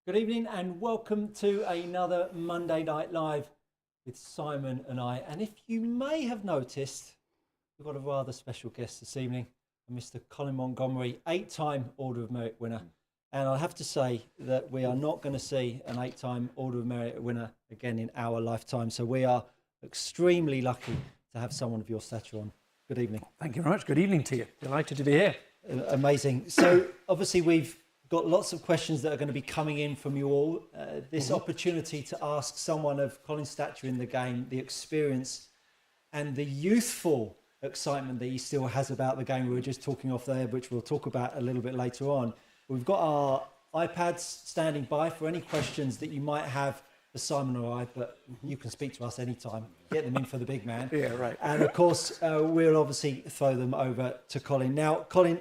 Good evening and welcome to another Monday Night Live with Simon and I. And if you may have noticed, we've got a rather special guest this evening, Mr. Colin Montgomerie, 8-time Order of Merit winner. And I have to say that we are not going to see an 8-time Order of Merit winner again in our lifetime. So we are extremely lucky to have someone of your stature on. Good evening. Thank you very much. Good evening to you. Delighted to be here. Amazing. So obviously we've got lots of questions that are going to be coming in from you all. This opportunity to ask someone of Colin's stature in the game, the experience and the youthful excitement that he still has about the game. We were just talking off there, which we'll talk about a little bit later on. We've got our iPads standing by for any questions that you might have for Simon or I, but you can speak to us anytime. Get them in for the big man. Yeah, right. And of course, we'll obviously throw them over to Colin. Now, Colin,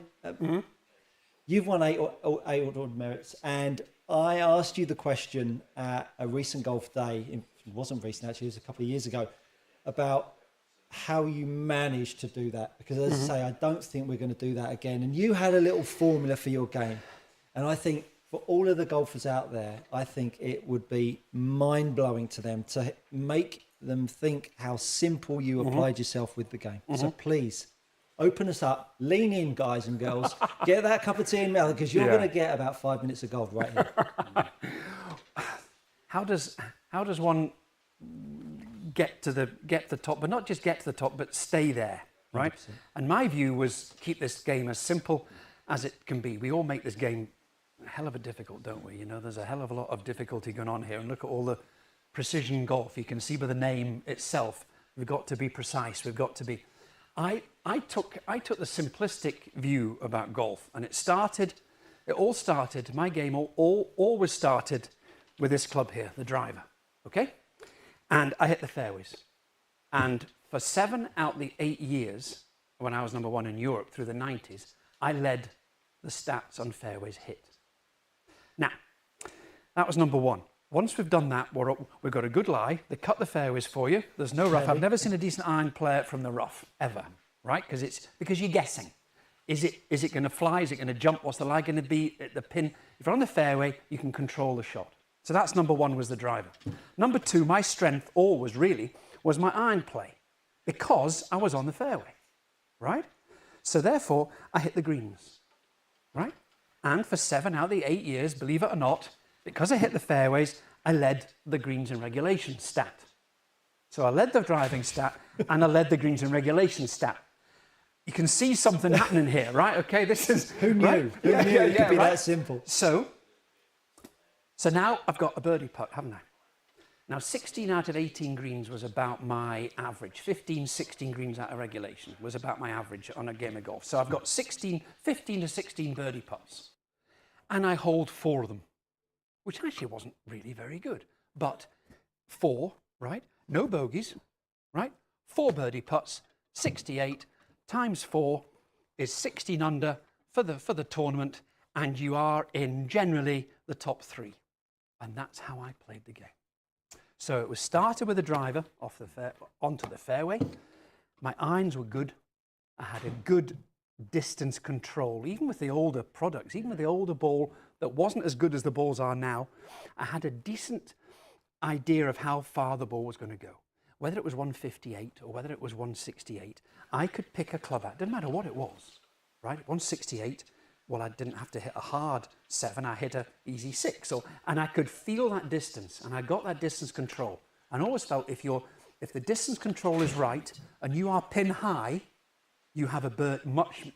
you've won eight Order of Merits, and I asked you the question at a recent golf day, it wasn't recent actually, it was a couple of years ago, about how you managed to do that. Because as I say, I don't think we're going to do that again. And you had a little formula for your game. And I think for all of the golfers out there, I think it would be mind-blowing to them to make them think how simple you applied yourself with the game. So please, open us up, lean in, guys and girls, get that cup of tea in mouth, because you're going to get about 5 minutes of gold right here. How does one get to the top, but not just get to the top, but stay there, right? 100%. And my view was keep this game as simple as it can be. We all make this game a hell of a difficult, don't we? You know, there's a hell of a lot of difficulty going on here. And look at all the precision golf. You can see by the name itself, we've got to be precise. We've got to be. I took the simplistic view about golf, and it all started, my game always started with this club here, the driver, okay? And I hit the fairways. And for 7 out of the 8 years, when I was number 1 in Europe through the 90s, I led the stats on fairways hit. Now, that was number 1. Once we've done that, we've got a good lie. They cut the fairways for you. There's no rough. I've never seen a decent iron player from the rough, ever, right? Because you're guessing. Is it going to fly? Is it going to jump? What's the lie going to be at the pin? If you're on the fairway, you can control the shot. So that's number 1, was the driver. Number 2, my strength always really was my iron play, because I was on the fairway, right? So therefore, I hit the greens, right? And for 7 out of the 8 years, believe it or not, because I hit the fairways, I led the greens in regulation stat. So I led the driving stat and I led the greens in regulation stat. You can see something happening here, right? Okay, this is... Who knew? Right? Who knew it could be that simple? So now I've got a birdie putt, haven't I? Now 16 out of 18 greens was about my average. 15, 16 greens out of regulation was about my average on a game of golf. So I've got 15 to 16 birdie putts. And I hold 4 of them, which actually wasn't really very good. But 4, right? No bogeys, right? 4 birdie putts, 68 times 4 is 16 under for the tournament, and you are in generally the top 3. And that's how I played the game. So it was started with a driver onto the fairway. My irons were good. I had a good distance control, even with the older products, even with the older ball that wasn't as good as the balls are now. I had a decent idea of how far the ball was going to go. Whether it was 158 or whether it was 168, I could pick a club out. Didn't matter what it was, right? 168, well, I didn't have to hit a hard 7. I hit a easy 6, and I could feel that distance, and I got that distance control. And I always felt if the distance control is right and you are pin high, you have a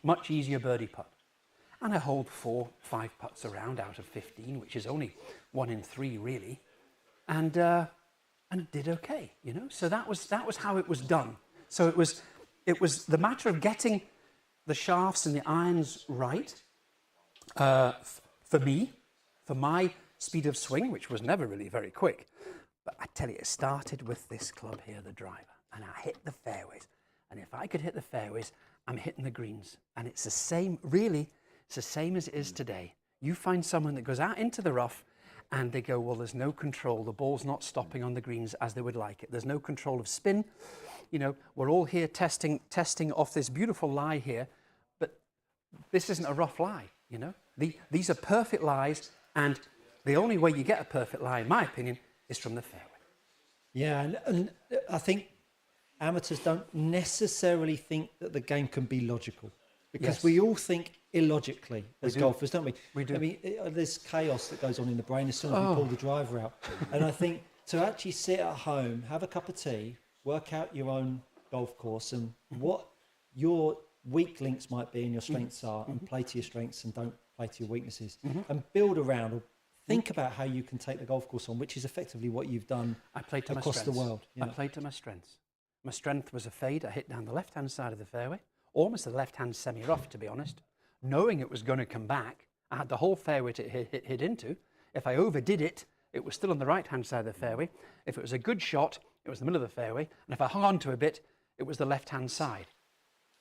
much easier birdie putt. And I hold 4, 5 putts around out of 15, which is only 1 in 3 really, and did okay, you know. So that was how it was done. So it was the matter of getting the shafts and the irons right for me, for my speed of swing, which was never really very quick. But I tell you, it started with this club here, the driver, and I hit the fairways. And if I could hit the fairways, I'm hitting the greens. And it's the same, really, it's the same as it is today. You find someone that goes out into the rough and they go, well, there's no control. The ball's not stopping on the greens as they would like it. There's no control of spin. You know, we're all here testing off this beautiful lie here, but this isn't a rough lie, you know. These are perfect lies, and The only way you get a perfect lie, in my opinion, is from the fairway. Yeah, and I think amateurs don't necessarily think that the game can be logical, because Yes. we all think illogically as do. golfers, don't we? We do. I mean, there's chaos that goes on in the brain as soon as we pull the driver out. And I think to actually sit at home, have a cup of tea, work out your own golf course and what your weak links might be and your strengths are, and play to your strengths and don't play to your weaknesses, and build around or think about how you can take the golf course on, which is effectively what you've done I played to across my the strengths. world. You know? I played to my strengths. My strength was a fade. I hit down the left-hand side of the fairway, almost the left-hand semi-rough, to be honest, knowing it was going to come back. I had the whole fairway to hit into. If I overdid it, it was still on the right-hand side of the fairway. If it was a good shot, it was the middle of the fairway. And if I hung on to a bit, it was the left-hand side.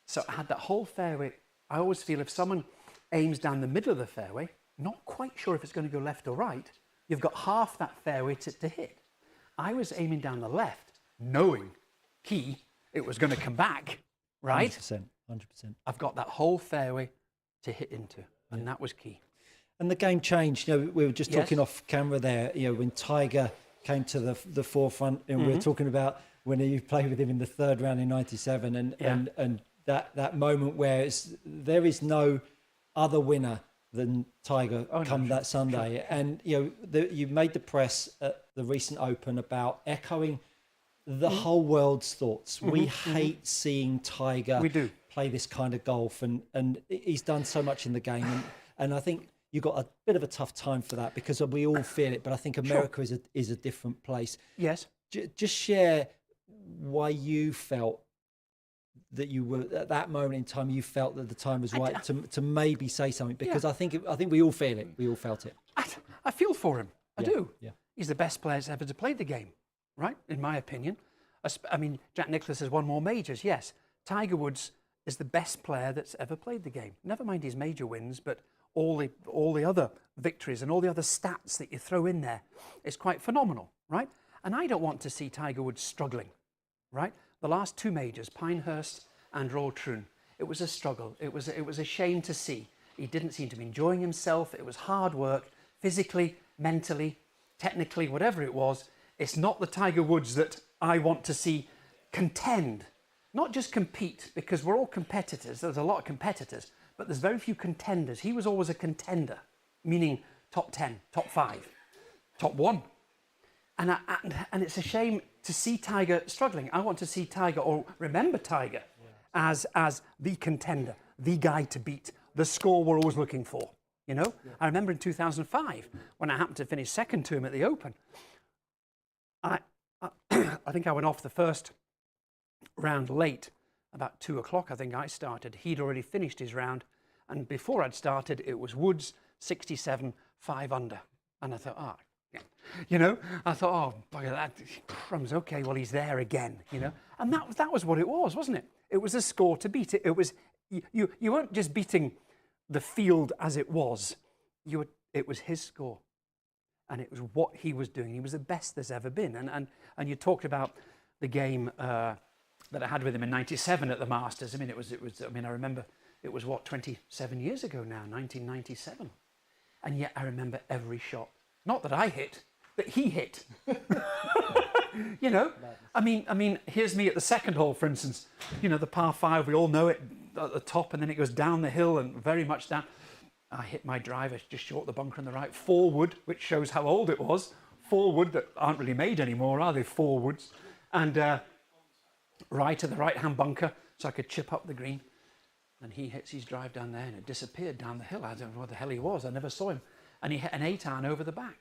So I had that whole fairway. I always feel if someone aims down the middle of the fairway, not quite sure if it's going to go left or right, you've got half that fairway to hit. I was aiming down the left, knowing it was going to come back, right? 100%. I've got that whole fairway to hit into, and that was key. And the game changed. You know, we were just Yes. talking off camera there. You know, when Tiger came to the forefront, and we were talking about when you played with him in the third round in '97, and that moment where there is no other winner than Tiger come that Sunday. Sure. And you know, you made the press at the recent Open about echoing the whole world's thoughts. We hate seeing Tiger play this kind of golf, and he's done so much in the game, and I think you got a bit of a tough time for that, because we all feel it, but I think America is a different place. Yes. Just share why you felt that you were at that moment in time, you felt that the time was right to maybe say something, because I think we all feel it. We all felt it. I feel for him. I do. Yeah. He's the best player that's ever to play the game, right? In my opinion. I mean, Jack Nicklaus has won more majors, yes. Tiger Woods is the best player that's ever played the game. Never mind his major wins, but all the other victories and all the other stats that you throw in there is quite phenomenal, right? And I don't want to see Tiger Woods struggling, right? The last two majors, Pinehurst and Royal Troon, it was a struggle. It was a shame to see. He didn't seem to be enjoying himself. It was hard work, physically, mentally, technically, whatever it was. It's not the Tiger Woods that I want to see contend, not just compete, because we're all competitors. There's a lot of competitors, but there's very few contenders. He was always a contender, meaning top 10, top 5, top 1. And it's a shame to see Tiger struggling. I want to see Tiger, or remember Tiger, as the contender, the guy to beat, the score we're always looking for. You know, I remember in 2005 when I happened to finish second to him at the Open. I think I went off the first round late, about 2 o'clock. I think I started. He'd already finished his round, and before I'd started, it was Woods 67, 5 under, and I thought, you know, I thought, oh, bugger that, crumbs, okay, well, he's there again, you know. And that was what it was, wasn't it? It was a score to beat. It was, you weren't just beating the field as it was. It was his score. And it was what he was doing. He was the best there's ever been. And you talked about the game that I had with him in '97 at the Masters. I mean, I remember it was, 27 years ago now, 1997. And yet I remember every shot. Not that I hit, but he hit. You know, I mean, here's me at the second hole, for instance. You know, the par 5, we all know it at the top, and then it goes down the hill and very much down. I hit my driver just short the bunker on the right, 4 wood, which shows how old it was. 4 wood that aren't really made anymore, are they? 4 woods. And right to the right-hand bunker, so I could chip up the green. And he hits his drive down there, and it disappeared down the hill. I don't know where the hell he was. I never saw him. And he hit an 8-iron over the back.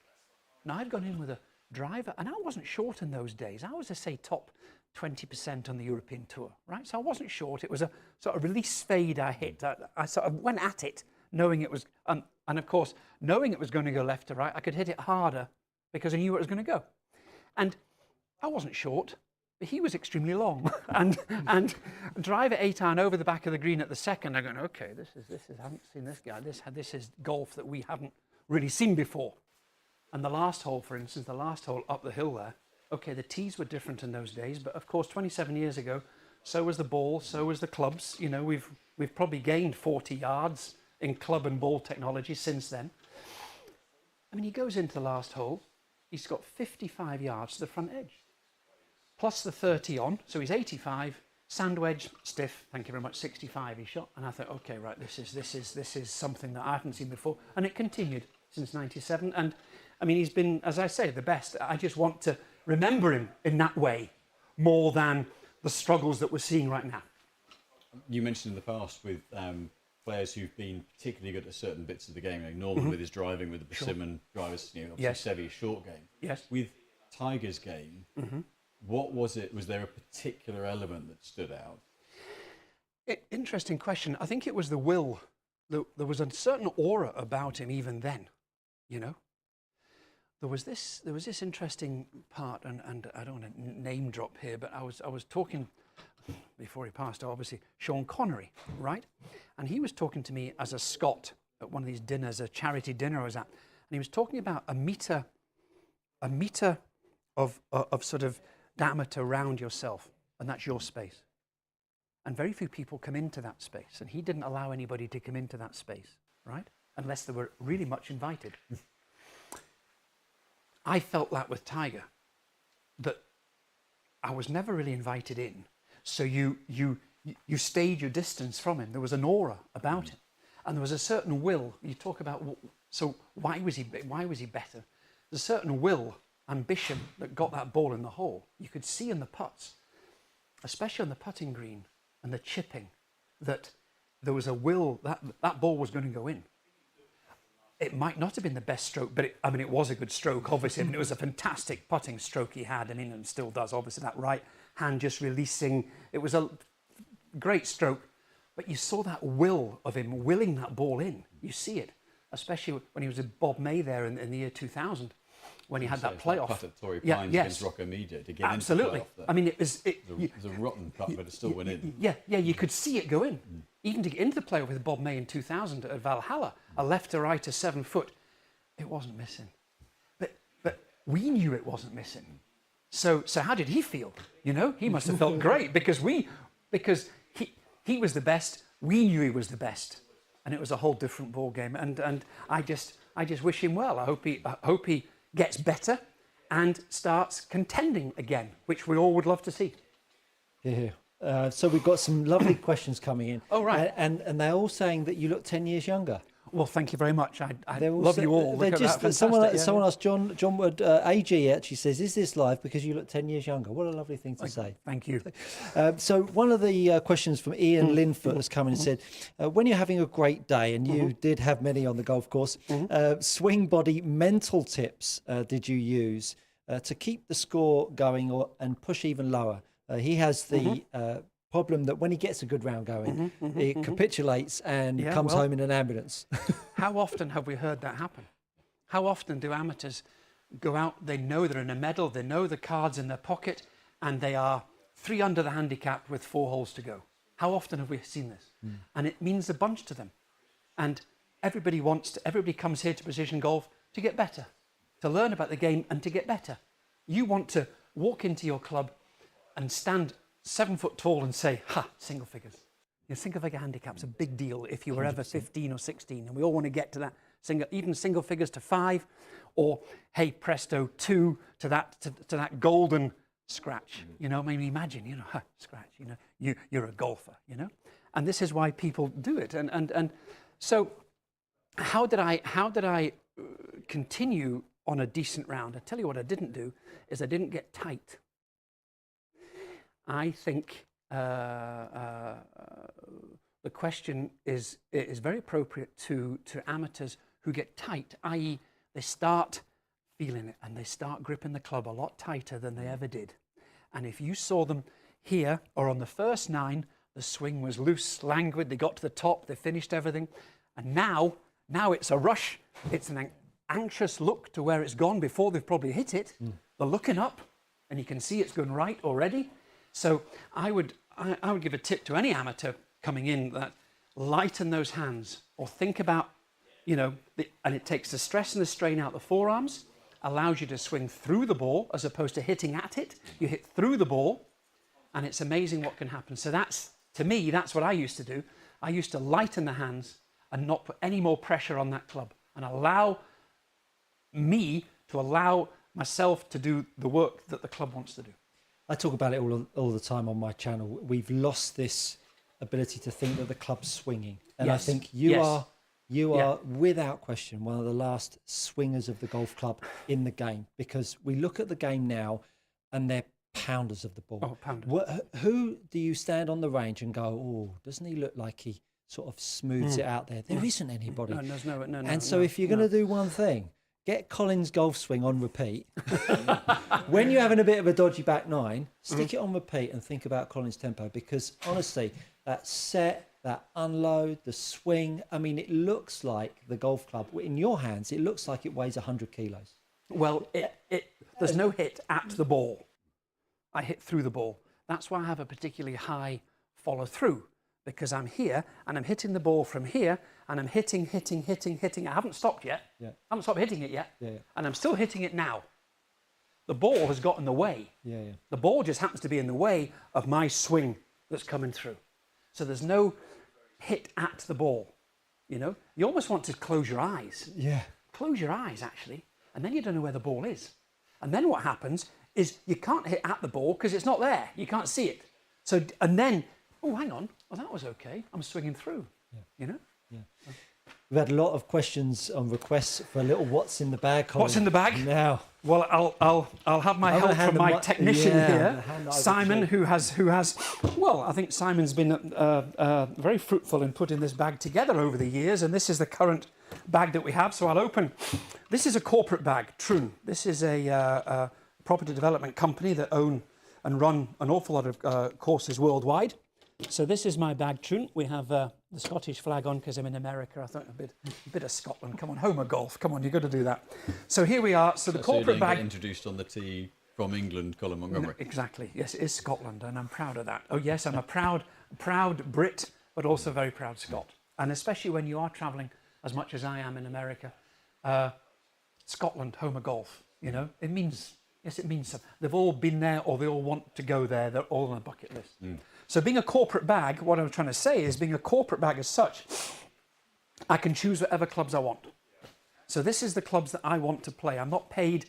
Now, I'd gone in with a driver, and I wasn't short in those days. I was, say, top 20% on the European Tour, right? So I wasn't short. It was a sort of release fade I hit. I sort of went at it, knowing it was, and of course, knowing it was going to go left to right, I could hit it harder because I knew where it was going to go. And I wasn't short, but he was extremely long. and driver 8-iron over the back of the green at the second, I'm going, okay, this is, I haven't seen this guy. This is golf that we haven't really seen before. And the last hole, for instance, the last hole up the hill there, okay, the tees were different in those days, but of course, 27 years ago, so was the ball, so was the clubs. You know, we've probably gained 40 yards in club and ball technology since then. I mean, he goes into the last hole. He's got 55 yards to the front edge, plus the 30 on, so he's 85. Sand wedge, stiff. Thank you very much. 65 he shot, and I thought, okay, right, this is something that I haven't seen before, and it continued since '97. And I mean, he's been, as I say, the best. I just want to remember him in that way more than the struggles that we're seeing right now. You mentioned in the past with players who've been particularly good at certain bits of the game, like Norman with his driving, with the Persimmon drivers, obviously Yes. Sevi's short game. Yes. With Tiger's game, what was it? Was there a particular element that stood out? Interesting question. I think it was the will. There was a certain aura about him even then, you know. There was this interesting part, and I don't want to name drop here, but I was talking before he passed, obviously, Sean Connery, right? And he was talking to me as a Scot at one of these dinners, a charity dinner I was at, and he was talking about a meter of sort of diameter around yourself, and that's your space. And very few people come into that space, and he didn't allow anybody to come into that space, right? Unless they were really much invited. I felt that with Tiger, that I was never really invited in. So you stayed your distance from him. There was an aura about him, and there was a certain will. You talk about, so why was he better? There's a certain will, ambition that got that ball in the hole. You could see in the putts, especially on the putting green and the chipping, that there was a will that ball was going to go in. It might not have been the best stroke, but it was a good stroke, obviously. I mean, it was a fantastic putting stroke he had, and still does, obviously, that right hand just releasing. It was a great stroke, but you saw that will of him willing that ball in. You see it, especially when he was with Bob May there in the year 2000, when he had that playoff. Putt at Torrey Pines against Rocco Media to get absolutely. into the playoff. I mean, it was Yeah, you could see it go in. Even to get into the playoff with Bob May in 2000 at Valhalla, a left to right to 7 foot, it wasn't missing. But we knew it wasn't missing. So how did he feel? You know, he must have felt great because he was the best. We knew he was the best, and it was a whole different ball game. And I just wish him well. I hope he gets better and starts contending again, which we all would love to see. Yeah. So we've got some lovely questions coming in. Oh, right. And they're all saying that you look 10 years younger. Well, thank you very much. I love you all. Look at that. Someone Fantastic. asked John Wood, AG actually says, is this live because you look 10 years younger? What a lovely thing to say. Thank you. So one of the questions from Ian Linfoot has come in and said, when you're having a great day, and you did have many on the golf course, swing body mental tips did you use to keep the score going and push even lower? He has the problem that when he gets a good round going, it capitulates and comes home in an ambulance. How often have we heard that happen? How often do amateurs go out, they know they're in a medal, they know the cards in their pocket, and they are 3 under the handicap with 4 holes to go? How often have we seen this? And it means a bunch to them. And everybody comes here to Precision Golf to get better, to learn about the game and to get better. You want to walk into your club and stand 7 foot tall and say, single figures. Your single figure handicap's a big deal if you were ever 15 or 16, and we all want to get to that single figures to 5, or hey presto 2 to that golden scratch. You know, maybe imagine, scratch. You're a golfer. And this is why people do it. And so, how did I continue on a decent round? I tell you what I didn't do is I didn't get tight. I think the question is very appropriate to amateurs who get tight, i.e. they start feeling it and they start gripping the club a lot tighter than they ever did. And if you saw them here or on the first 9, the swing was loose, languid, they got to the top, they finished everything. And now it's a rush, it's an anxious look to where it's gone before they've probably hit it. They're looking up and you can see it's going right already. So I would give a tip to any amateur coming in that lighten those hands, or think about, and it takes the stress and the strain out the forearms, allows you to swing through the ball as opposed to hitting at it. You hit through the ball, and it's amazing what can happen. So that's what I used to do. I used to lighten the hands and not put any more pressure on that club and allow me to allow myself to do the work that the club wants to do. I talk about it all the time on my channel. We've lost this ability to think that the club's swinging, and I Yes. think you Yes. are without question one of the last swingers of the golf club in the game, because we look at the game now, and they're pounders of the ball. Oh, pounders. Who do you stand on the range and go, oh, doesn't he look like he sort of smooths it out there? There isn't anybody. No, there's no. And so if you're going to do one thing, get Colin's golf swing on repeat. When you're having a bit of a dodgy back nine, stick it on repeat and think about Colin's tempo, because honestly, that set, that unload, the swing, I mean, it looks like the golf club, in your hands, it looks like it weighs 100 kilos. Well, there's no hit at the ball. I hit through the ball. That's why I have a particularly high follow through, because I'm here and I'm hitting the ball from here, and I'm hitting. I haven't stopped yet. Yeah. I haven't stopped hitting it yet. Yeah. And I'm still hitting it now. The ball has got in the way. Yeah. The ball just happens to be in the way of my swing that's coming through. So there's no hit at the ball. You know, you almost want to close your eyes. Yeah. Close your eyes, actually, and then you don't know where the ball is. And then what happens is you can't hit at the ball because it's not there. You can't see it. So, and then, oh, hang on. Well, that was okay. I'm swinging through, you know? Yeah. We've had a lot of questions on requests for a little what's in the bag. Colin. What's in the bag? Now. Well, I'll have my help from my technician here, Simon, who has. Well, I think Simon's been very fruitful in putting this bag together over the years, and this is the current bag that we have. So I'll open. This is a corporate bag, Troon. This is a property development company that own and run an awful lot of courses worldwide. So this is my bag, Troon. We have the Scottish flag on because I'm in America. I thought a bit of Scotland. Come on, Homer Golf. Come on, you've got to do that. So here we are. So the corporate bag. Get introduced on the tee from England, Colin Montgomerie. No, exactly. Yes, it is Scotland, and I'm proud of that. Oh yes, I'm a proud Brit, but also very proud Scot. And especially when you are travelling as much as I am in America, Scotland, Homer Golf. You know, it means something. They've all been there, or they all want to go there. They're all on a bucket list. So being a corporate bag, what I'm trying to say is being a corporate bag as such, I can choose whatever clubs I want. So this is the clubs that I want to play. I'm not paid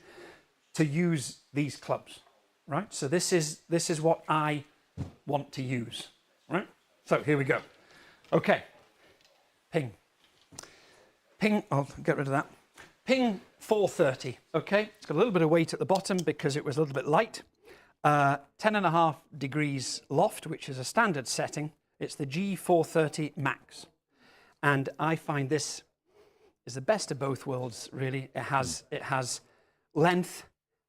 to use these clubs, right? So this is what I want to use, right? So here we go. Okay, ping, I'll get rid of that. Ping 430, okay? It's got a little bit of weight at the bottom because it was a little bit light. 10.5 degrees loft, which is a standard setting. It's the G430 Max. And I find this is the best of both worlds, really. It has length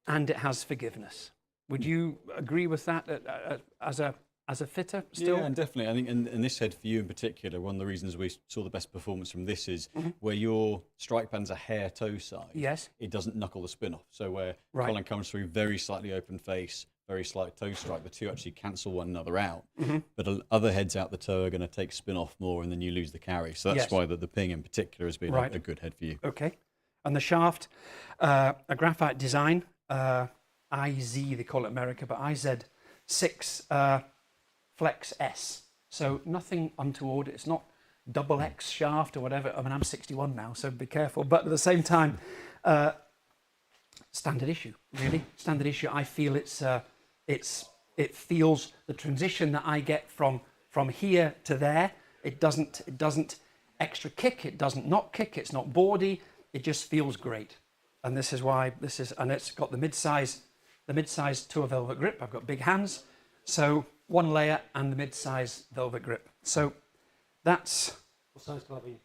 and it has forgiveness. Would you agree with that as a fitter still? Yeah, and definitely. I think, and this said for you in particular, one of the reasons we saw the best performance from this is where your strike band's a hair toe side. Yes. It doesn't knuckle the spin off. So where Right. Colin comes through very slightly open face, very slight toe strike, the two actually cancel one another out. But other heads out the toe are going to take spin off more, and then you lose the carry. So that's Yes. why the ping in particular has been Right. a good head for you. Okay. And the shaft, a graphite design, IZ, they call it America, but IZ6 Flex S. So nothing untoward. It's not double X shaft or whatever. I mean, I'm 61 now, so be careful. But at the same time, standard issue, really. Standard issue. I feel it feels the transition that I get from here to there. It doesn't extra kick. It doesn't not kick. It's not boardy. It just feels great. And this is why and it's got the mid-size tour velvet grip. I've got big hands, so one layer and the mid-size velvet grip. So that's What size club are you?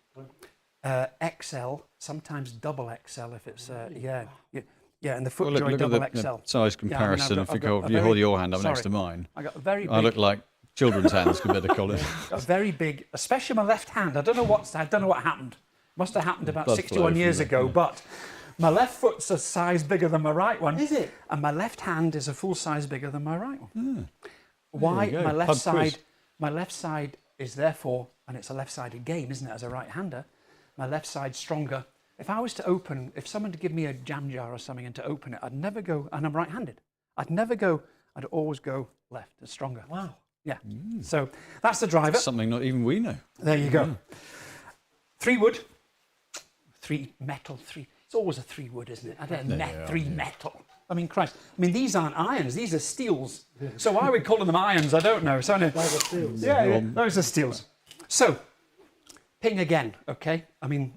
XL, sometimes double XL if it's yeah, and the foot Well, joy look double at the XL. size comparison. I've got If you a hold very- your hand up next sorry. to mine, I got a very big, I look like children's hands compared to Colin. a very big, especially my left hand. I don't know what happened. Must have happened about Blood 61 flow years from ago, the- but my left foot's a size bigger than my right one. Is it? And my left hand is a full size bigger than my right one. Why? There you go. My left Pub side. quiz. My left side is therefore, and it's a left-sided game, isn't it? As a right-hander, my left side's stronger. If I was to open, if someone to give me a jam jar or something and to open it, I'd never go, and I'm right-handed. I'd always go left. It's stronger. Wow. Yeah. So that's the driver. Something not even we know. There you go. 3 wood, 3 metal, 3. It's always a 3 wood, isn't it? I don't know, 3 metal. I mean, Christ. I mean, these aren't irons, these are steels. So why are we calling them irons? I don't know. So, Those are steels. yeah, those are steels. So, ping again, okay? I mean,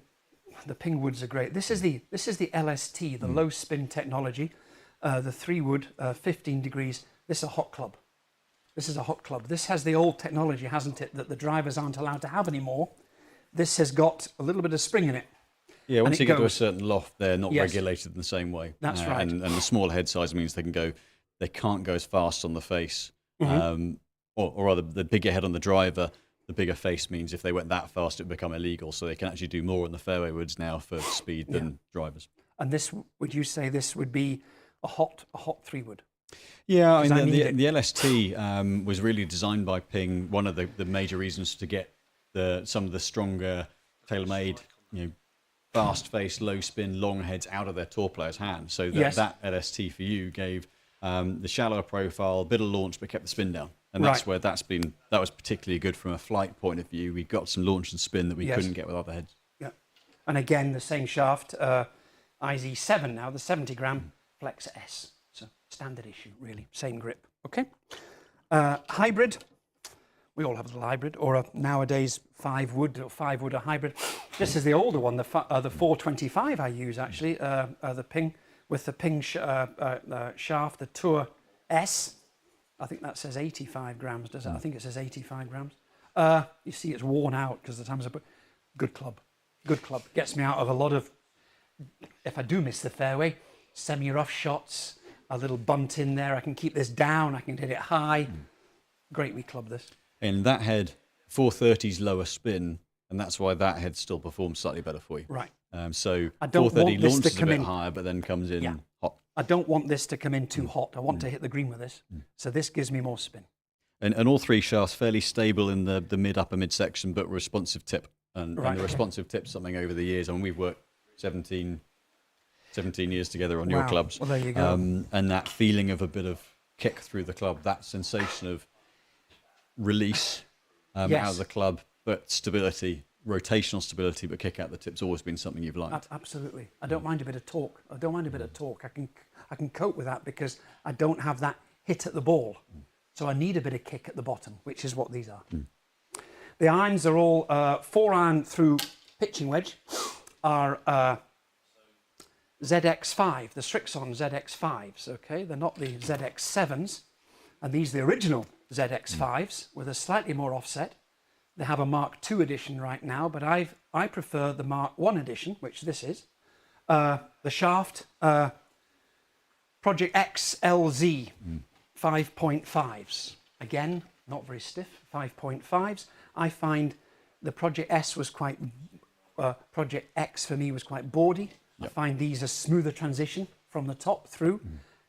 the ping woods are great. This is the LST, the low spin technology. The 3 wood, 15 degrees. This is a hot club. This is a hot club. This has the old technology, hasn't it, that the drivers aren't allowed to have anymore. This has got a little bit of spring in it. Yeah, once you get to a certain loft, they're not Yes. regulated in the same way. That's right. And the smaller head size means they can't go as fast on the face. Or rather, the bigger head on the driver, the bigger face means if they went that fast, it would become illegal. So they can actually do more on the fairway woods now for speed than drivers. And this, would you say this would be a hot 3 wood? Yeah, I 'Cause I mean, need the LST was really designed by Ping. One of the major reasons to get some of the stronger, tailor-made, fast-faced, low-spin, long heads out of their tour players' hands. So that LST for you gave the shallower profile, bit of launch, but kept the spin down. And that's where that was particularly good from a flight point of view. We got some launch and spin that we couldn't get with other heads. Yeah. And again, the same shaft, IZ7 now, the 70 gram Flex S. So standard issue, really. Same grip. Okay. Hybrid. We all have a little hybrid, or a nowadays 5 wood or 5 wood, a hybrid. This is the older one, the 425 I use actually, the Ping, with the Ping shaft, the Tour S. I think that says 85 grams, does it? I think it says 85 grams. You see it's worn out because the times I put, good club. Gets me out of a lot of, if I do miss the fairway, semi-rough shots, a little bunt in there. I can keep this down, I can hit it high. Great wee club this. And that head, 430's lower spin, and that's why that head still performs slightly better for you. Right. So I don't 430 want this to launches a come bit in higher, but then comes in hot. I don't want this to come in too hot. I want to hit the green with this. So this gives me more spin. And all 3 shafts fairly stable in the upper mid section, but responsive tip. And the responsive tip's something over the years. I mean, we've worked 17 years together on your clubs. Well, there you go. And that feeling of a bit of kick through the club, that sensation of release out of the club, but stability, rotational stability, but kick out the tip's always been something you've liked. Absolutely. I don't mind a bit of torque. I can cope with that because I don't have that hit at the ball. So I need a bit of kick at the bottom, which is what these are. The irons are all 4-iron through pitching wedge are ZX5, the Strixon ZX5s, okay? They're not the ZX7s, and these are the original ZX5s with a slightly more offset. They have a Mark II edition right now, but I prefer the Mark I edition, which this is. The shaft, Project X LZ 5.5s. Again, not very stiff, 5.5s. I find the Project S was quite, Project X for me was quite boardy. I find these a smoother transition from the top through.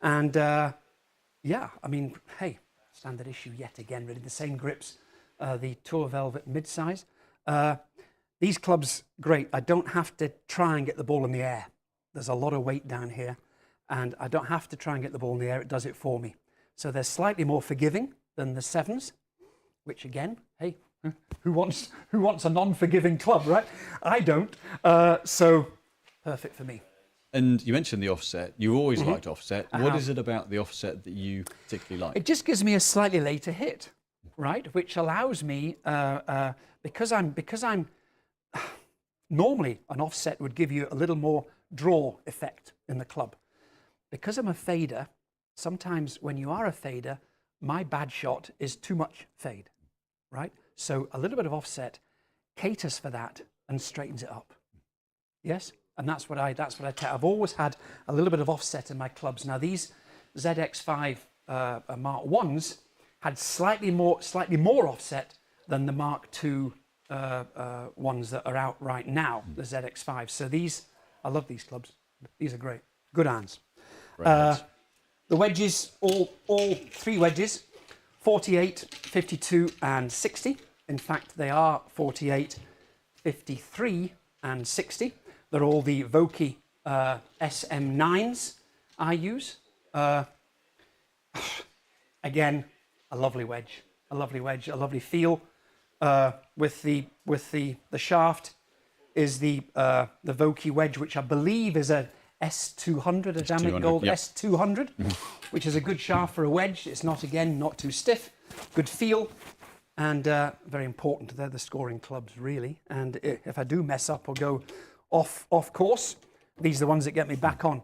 And yeah, I mean, hey, standard issue yet again, really the same grips, the Tour Velvet mid-size. These clubs, great. I don't have to try and get the ball in the air. There's a lot of weight down here, and I don't have to try and get the ball in the air. It does it for me. So they're slightly more forgiving than the 7s, which again, hey, who wants a non-forgiving club, right? I don't. So perfect for me. And you mentioned the offset. You always liked offset. What is it about the offset that you particularly like? It just gives me a slightly later hit, right? Which allows me, because I'm normally an offset would give you a little more draw effect in the club. Because I'm a fader, sometimes when you are a fader, my bad shot is too much fade, right? So a little bit of offset caters for that and straightens it up. Yes? And that's what I I've always had a little bit of offset in my clubs. Now these ZX5 Mark 1s had slightly more offset than the Mark II ones that are out right now, the ZX5. So these, I love these clubs. These are great. Good irons. The wedges, all 3 wedges, 48, 52 and 60. In fact, they are 48, 53 and 60. They're all the Vokey SM9s I use. Again, a lovely wedge, a lovely feel with the shaft. is the Vokey wedge, which I believe is a S200, a Damn Gold yep. S200, which is a good shaft for a wedge. It's not, again, not too stiff, good feel, and very important. They're the scoring clubs, really. And if I do mess up or go off course, these are the ones that get me back on.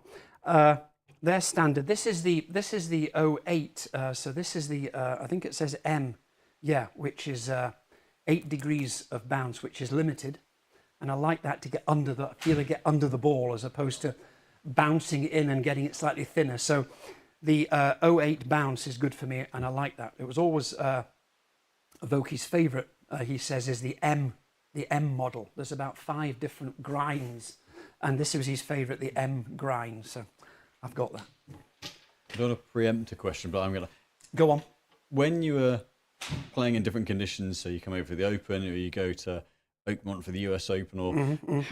They're standard. This is the 08. So this is the I think it says M, yeah, which is 8 degrees of bounce, which is limited. And I like that to get under get under the ball as opposed to bouncing in and getting it slightly thinner. So the 08 bounce is good for me, and I like that. It was always Vokey's favourite, he says, is the M model. There's about 5 different grinds, and this was his favourite, the M grind. So I've got that. I don't want to preempt a question, but I'm going to... Go on. When you were playing in different conditions, so you come over for the Open or you go to Oakmont for the US Open, or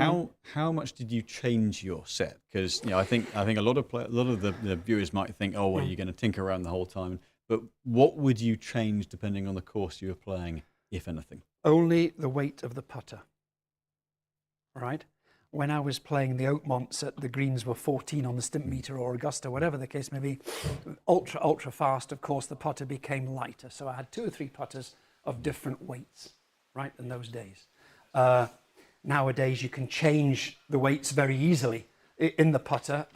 how much did you change your set? Because I think a lot of the viewers might think, oh well, you're going to tinker around the whole time. But what would you change depending on the course you were playing, if anything? Only the weight of the putter. Right? When I was playing the Oakmonts, the greens were 14 on the Stimpmeter or Augusta, whatever the case may be, ultra fast. Of course, the putter became lighter, so I had 2 or 3 putters of different weights. Right? In those days. Nowadays you can change the weights very easily in the putter.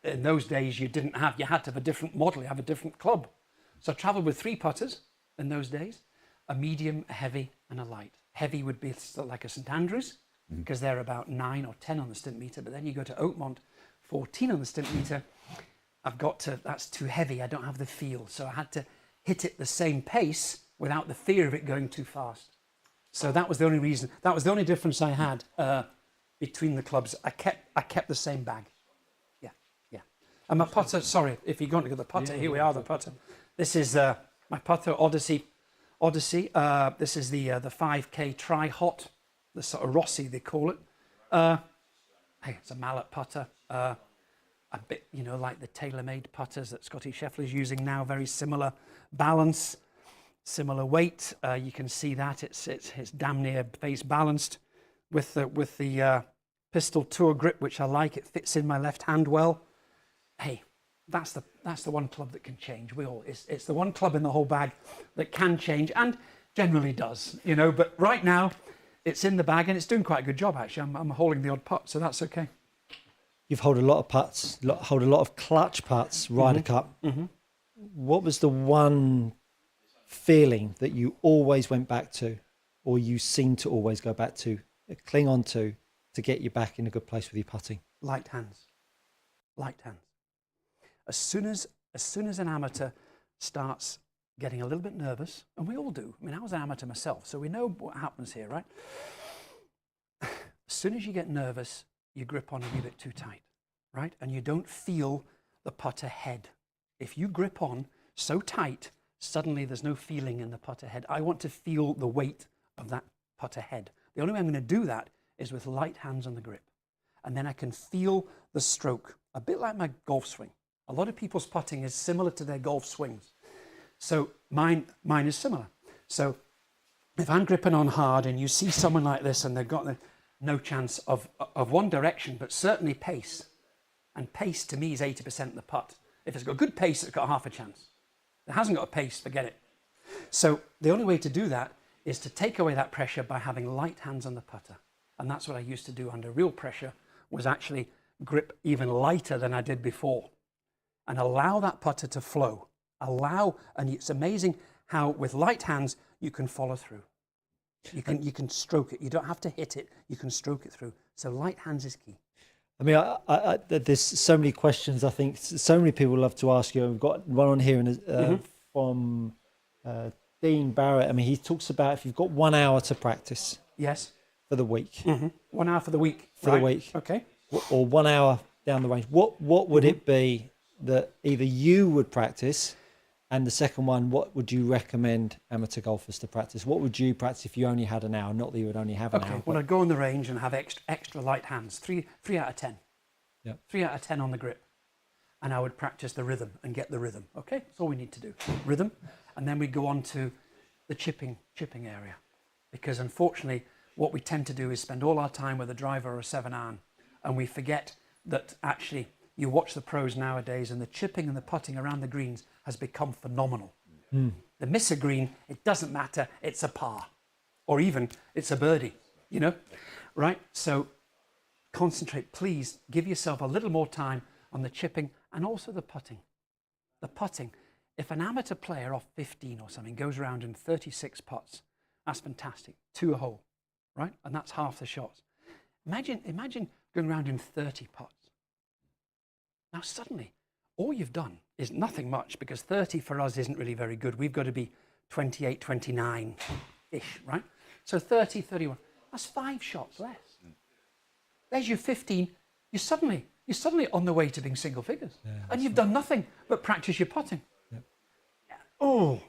In those days you had to have a different model, you have a different club. So I travelled with 3 putters in those days, a medium, a heavy and a light. Heavy would be like a St Andrews because they're about 9 or 10 on the Stimpmeter, but then you go to Oakmont, 14 on the Stimpmeter. That's too heavy, I don't have the feel. So I had to hit it the same pace without the fear of it going too fast. So that was the only reason. That was the only difference I had between the clubs. I kept the same bag. Yeah. And my putter. Sorry, if you're going to go the putter, here we are. The putter. This is my putter Odyssey. This is the 5K Tri Hot, the sort of Rossi they call it. Hey, it's a mallet putter. A bit, like the tailor-made putters that Scotty Scheffler's using now. Very similar balance. Similar weight, you can see that it's damn near face balanced with the Pistol Tour grip, which I like. It fits in my left hand well. Hey, that's the one club that can change. It's the one club in the whole bag that can change and generally does, But right now, it's in the bag and it's doing quite a good job actually. I'm holding the odd putt, so that's okay. You've held a lot of putts, hold a lot of clutch putts, Ryder Cup. What was the one feeling that you always went back to, or you seem to always go back to, cling on to get you back in a good place with your putting? Light hands. As soon as an amateur starts getting a little bit nervous, and we all do. I mean, I was an amateur myself, so we know what happens here, right? As soon as you get nervous, you grip on a wee bit too tight, right? And you don't feel the putter head. If you grip on so tight, suddenly there's no feeling in the putter head. I want to feel the weight of that putter head. The only way I'm going to do that is with light hands on the grip. And then I can feel the stroke, a bit like my golf swing. A lot of people's putting is similar to their golf swings. So mine is similar. So if I'm gripping on hard and you see someone like this and they've got no chance of one direction, but certainly pace. And pace to me is 80% of the putt. If it's got good pace, it's got half a chance. If it hasn't got a pace, forget it. So the only way to do that is to take away that pressure by having light hands on the putter. And that's what I used to do under real pressure, was actually grip even lighter than I did before. And allow that putter to flow. And it's amazing how with light hands, you can follow through. You can stroke it. You don't have to hit it. You can stroke it through. So light hands is key. I mean, there's so many questions. I think so many people love to ask you. We've got one on here from Dean Barrett. I mean, he talks about if you've got 1 hour to practice. Yes. For the week. 1 hour for the week. For the week. Okay. Or 1 hour down the range. What would it be that either you would practice, and the second one, what would you recommend amateur golfers to practice? What would you practice if you only had an hour? Not that you would only have an hour. Well, I'd go on the range and have extra light hands. 3 out of 10. Yeah. 3 out of 10 on the grip. And I would practice the rhythm and get the rhythm. Okay, that's all we need to do. Rhythm, and then we go on to the chipping area, because unfortunately what we tend to do is spend all our time with a driver or a 7-iron, and we forget that actually you watch the pros nowadays and the chipping and the putting around the greens has become phenomenal. The miss a green, it doesn't matter, it's a par, or even it's a birdie, you know, right? So concentrate, please give yourself a little more time on the chipping and also the putting. The putting, if an amateur player off 15 or something goes around in 36 putts, that's fantastic, 2 a hole, right? And that's half the shots. Imagine going around in 30 putts. Now suddenly, all you've done is nothing much, because 30 for us isn't really very good. We've got to be 28, 29-ish, right? So 30, 31, that's 5 shots less. There's your 15, you're suddenly on the way to being single figures. Yeah, and you've done nothing but practice your putting. Yeah. Oh,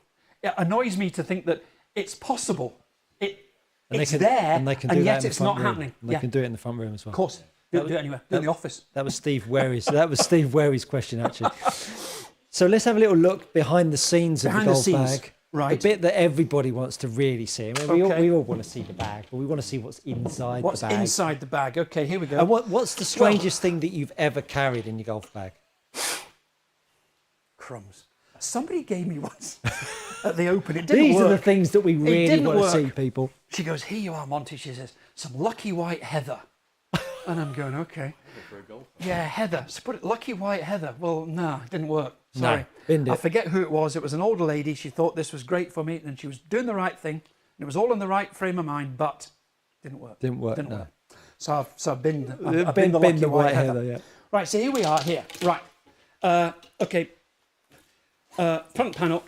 it annoys me to think that it's possible. It's there, and yet it's not happening. They can do it in the front room as well. Of course. Do it anywhere. Do it in the office. That was Steve Wary's question, actually. So let's have a little look behind the scenes of the golf bag. Right. The bit that everybody wants to really see. I mean, we all want to see the bag, but we want to see what's inside the bag. What's inside the bag? Okay, here we go. And what's the strangest thing that you've ever carried in your golf bag? Crumbs. Somebody gave me once at the Open. It didn't These work. are the things that we really want to see, people. She goes, here you are, Monty. She says, some lucky white heather. And I'm going, okay. Yeah, heather. So put it, lucky white heather. Well, no, it didn't work. Sorry. No, I forget who it was. It was an older lady. She thought this was great for me, and she was doing the right thing. And it was all in the right frame of mind, but didn't work. Didn't work. So I've been the lucky white heather. Yeah. Right, so here we are here. Right. Okay. Front panel.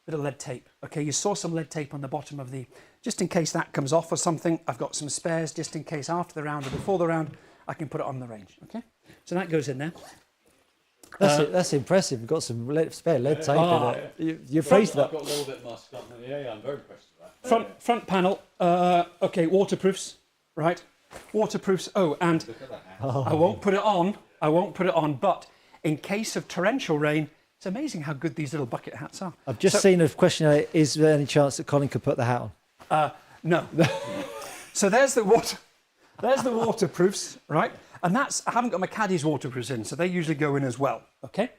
Bit of lead tape. Okay, you saw some lead tape on the bottom of the, just in case that comes off or something. I've got some spares just in case after the round or before the round, I can put it on the range. Okay, so that goes in there. That's impressive. You've got some spare lead tape in it. You're pleased with that? I've got a little bit must on it. Yeah, I'm very impressed with that. Front panel. Okay, waterproofs. Right, waterproofs. Oh, and I won't put it on. But in case of torrential rain, it's amazing how good these little bucket hats are. I've just seen a question. Is there any chance that Colin could put the hat on? No. So there's the waterproofs, right? And I haven't got my caddy's waterproofs in, so they usually go in as well, okay?